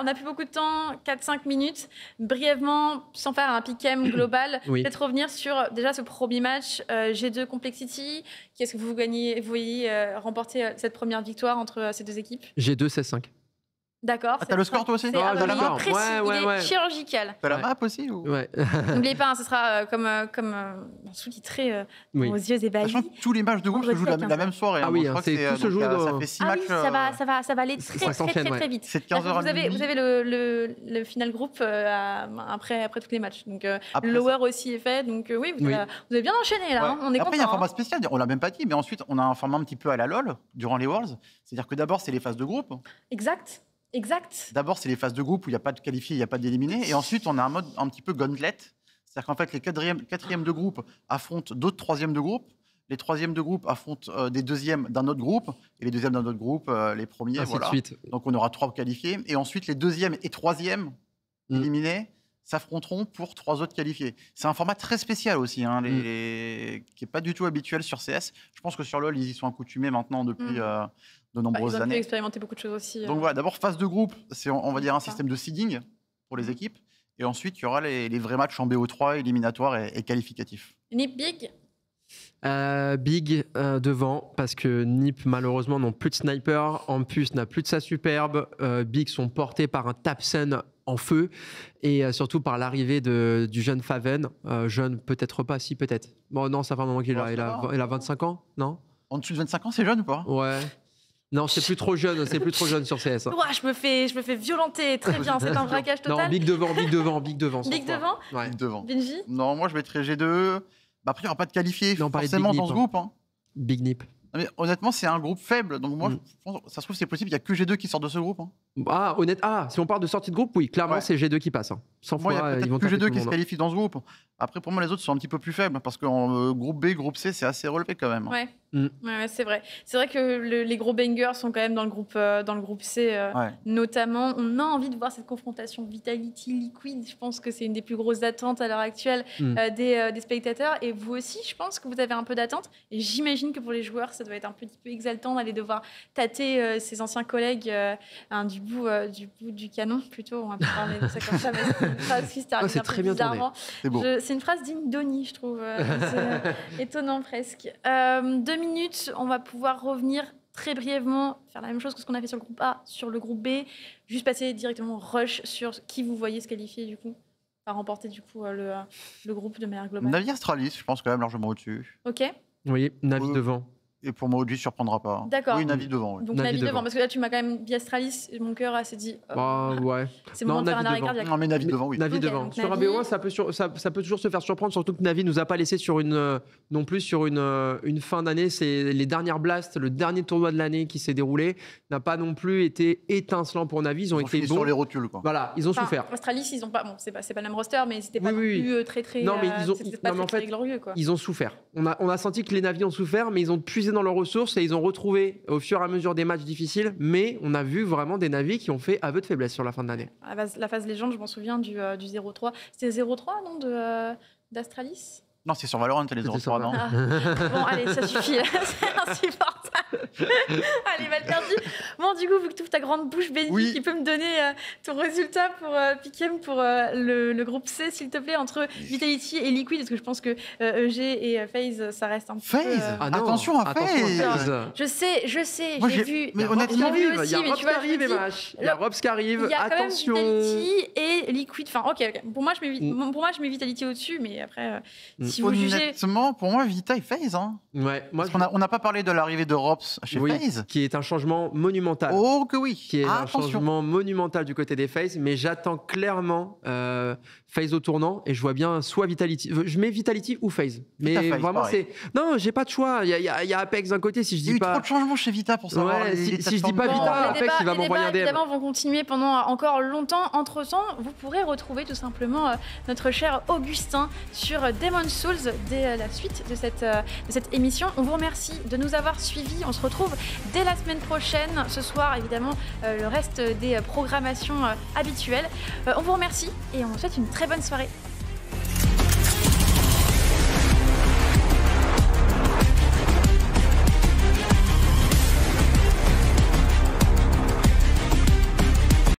Speaker 1: On n'a plus beaucoup de temps, 4-5 minutes. Brièvement, sans faire un pick-em global, peut-être revenir sur déjà ce premier match G2 Complexity. Qu'est-ce que vous voyez remporter cette première victoire entre ces deux équipes?
Speaker 3: G2 16-5.
Speaker 1: D'accord.
Speaker 2: Ah, t'as le score toi aussi?
Speaker 1: Il est précis, il est chirurgical.
Speaker 2: T'as la map aussi ou...
Speaker 3: Ouais.
Speaker 1: N'oubliez pas, ce sera comme sous-titré aux yeux ébahis.
Speaker 2: Sachant que tous les matchs de groupe se jouent la même soirée.
Speaker 3: Ah oui,
Speaker 2: je crois que
Speaker 3: tout se joue
Speaker 2: ça
Speaker 3: dans...
Speaker 2: fait 6 matchs.
Speaker 1: Ça va aller très vite.
Speaker 2: C'est de 15h30.
Speaker 1: Vous avez le final groupe après tous les matchs. Donc le lower aussi est fait. Donc oui, vous avez bien enchaîné là. On est content.
Speaker 2: Après, il y a un format spécial, on l'a même pas dit, mais ensuite on a un format un petit peu à la LoL durant les Worlds. C'est-à-dire que d'abord c'est les phases de groupe.
Speaker 1: Exact. D'abord,
Speaker 2: c'est les phases de groupe où il n'y a pas de qualifiés, il n'y a pas d'éliminés. Et ensuite, on a un mode un petit peu gauntlet. C'est-à-dire qu'en fait, les quatrièmes de groupe affrontent d'autres troisièmes de groupe. Les troisièmes de groupe affrontent des deuxièmes d'un autre groupe. Et les deuxièmes d'un autre groupe, les premiers.
Speaker 3: Ainsi
Speaker 2: voilà.
Speaker 3: de suite.
Speaker 2: Donc, on aura 3 qualifiés. Et ensuite, les deuxièmes et troisièmes éliminés s'affronteront pour 3 autres qualifiés. C'est un format très spécial aussi, qui n'est pas du tout habituel sur CS. Je pense que sur LoL, ils y sont accoutumés maintenant depuis... de nombreuses années.
Speaker 1: Ils ont pu expérimenter beaucoup de choses aussi.
Speaker 2: Donc voilà, d'abord phase de groupe, c'est on va dire un système de seeding pour les équipes, et ensuite il y aura les vrais matchs en BO3, éliminatoires et qualificatifs.
Speaker 1: Nip Big
Speaker 3: Big devant, parce que Nip malheureusement n'ont plus de sniper, en plus n'a plus de sa superbe. Big sont portés par un Tapson en feu, et surtout par l'arrivée du jeune Faven. Jeune, peut-être pas, si peut-être. Bon non, ça fait un moment qu'il a, il a 25 ans, non?
Speaker 2: En dessous de 25 ans, c'est jeune ou pas?
Speaker 3: Ouais. Non, c'est plus trop jeune sur CS.
Speaker 1: Ouais, je me fais violenter, très bien, c'est un braquage total.
Speaker 3: Non, Big devant.
Speaker 1: Big devant
Speaker 3: Ouais.
Speaker 2: Big devant.
Speaker 1: Benji?
Speaker 2: Non, moi je mettrais G2. Après, il n'y aura pas de qualifiés forcément dans ce groupe.
Speaker 3: Big Nip.
Speaker 2: Mais honnêtement, c'est un groupe faible, donc moi, je pense, ça se trouve, c'est possible, il n'y a que G2 qui sort de ce groupe.
Speaker 3: Si on parle de sortie de groupe, oui, clairement, c'est G2 qui passe. 100 fois,
Speaker 2: il y a peut-être que G2 qui se qualifie dans ce groupe. Après, pour moi, les autres sont un petit peu plus faibles, parce qu'en groupe B, groupe C, c'est assez relevé quand même.
Speaker 1: Ouais, c'est vrai. C'est vrai que les gros bangers sont quand même dans le groupe C, notamment. On a envie de voir cette confrontation Vitality-Liquid. Je pense que c'est une des plus grosses attentes à l'heure actuelle des spectateurs. Et vous aussi, je pense que vous avez un peu d'attente. Et j'imagine que pour les joueurs, ça doit être un petit peu exaltant d'aller devoir tâter ses anciens collègues du bout du canon, plutôt. On va pas parler de ça comme ça, mais c'est une phrase qui se termine
Speaker 3: c'est
Speaker 1: un peu
Speaker 3: très bien tourné.
Speaker 1: C'est une phrase digne d'Oni, je trouve. C'est étonnant presque. 2 minutes, on va pouvoir revenir très brièvement, faire la même chose que ce qu'on a fait sur le groupe A, sur le groupe B, juste passer directement rush sur qui vous voyez se qualifier du coup, à remporter du coup le groupe de manière globale.
Speaker 2: Navi Astralis, je pense quand même largement au-dessus.
Speaker 1: Ok.
Speaker 3: Oui, Navi devant.
Speaker 2: Et pour moi, OG ne surprendra pas.
Speaker 1: D'accord.
Speaker 2: Oui, Navi devant. Oui.
Speaker 1: Donc Navi devant, parce que là, tu m'as quand même dit Astralis, et mon cœur s'est dit.
Speaker 3: Ouais.
Speaker 1: C'est le moment de faire un arrêt cardiaque.
Speaker 2: Non, mais Navi devant, oui.
Speaker 3: Navi devant. Sur un BO1, ça peut toujours se faire surprendre, surtout que Navi nous a pas laissé sur une fin d'année. C'est les dernières blasts, le dernier tournoi de l'année qui s'est déroulé n'a pas non plus été étincelant pour Navi. Ils ont été bons
Speaker 2: sur les rotules, quoi.
Speaker 3: Voilà, ils ont souffert.
Speaker 1: Astralis, ils ont pas. Bon, c'est pas le même roster, mais c'était pas non plus très.
Speaker 3: Non, mais ils
Speaker 1: glorieux, quoi.
Speaker 3: Ils ont souffert. On a senti que les Navi ont souffert, mais ils ont puisé dans leurs ressources et ils ont retrouvé au fur et à mesure des matchs difficiles, mais on a vu vraiment des Navi qui ont fait aveu de faiblesse sur la fin de l'année.
Speaker 1: La phase légende, je m'en souviens du 0-3. C'était 0-3, non, d'Astralis?
Speaker 2: Non, c'est sur Valorant, les 0-3, non.
Speaker 1: Bon, allez, ça suffit, c'est insupportable. Allez, mal perdu. Bon, du coup, vu que tu ouvres ta grande bouche, Benji, qui peut me donner ton résultat pour Piquem pour le groupe C, s'il te plaît, entre Vitality et Liquid, parce que je pense que EG et FaZe, ça reste un petit peu...
Speaker 2: Attention à FaZe.
Speaker 1: Je sais,
Speaker 2: moi,
Speaker 1: j'ai vu.
Speaker 2: Mais honnêtement,
Speaker 3: il y a Robs qui arrive, Il y a Robs qui arrive, attention.
Speaker 1: Il y a quand même Vitality et Liquid. Enfin, ok. Pour moi, je mets Vitality au-dessus, mais après... Si vous jugez...
Speaker 2: Honnêtement, pour moi, Vita et FaZe.
Speaker 3: Ouais,
Speaker 2: on n'a pas parlé de l'arrivée de Rops chez FaZe.
Speaker 3: Qui est un changement monumental.
Speaker 2: Oh, que oui.
Speaker 3: Qui est un changement monumental du côté des FaZe, mais j'attends clairement FaZe au tournant et je vois bien soit Vitality. Je mets Vitality ou FaZe. Mais vraiment, c'est. Non, j'ai pas de choix. Il y a Apex d'un côté, si je dis pas.
Speaker 2: Il y a eu trop de changements chez Vita pour savoir.
Speaker 3: Si je dis pas Vita, Apex, il va m'envoyer un DM.
Speaker 1: Les débats, évidemment, vont continuer pendant encore longtemps. Entre-temps, vous pourrez retrouver tout simplement notre cher Augustin sur Demon's Souls dès la suite de cette émission. On vous remercie de nous avoir suivis. On se retrouve dès la semaine prochaine. Ce soir, évidemment, le reste des programmations habituelles. On vous remercie et on vous souhaite une très bonne soirée.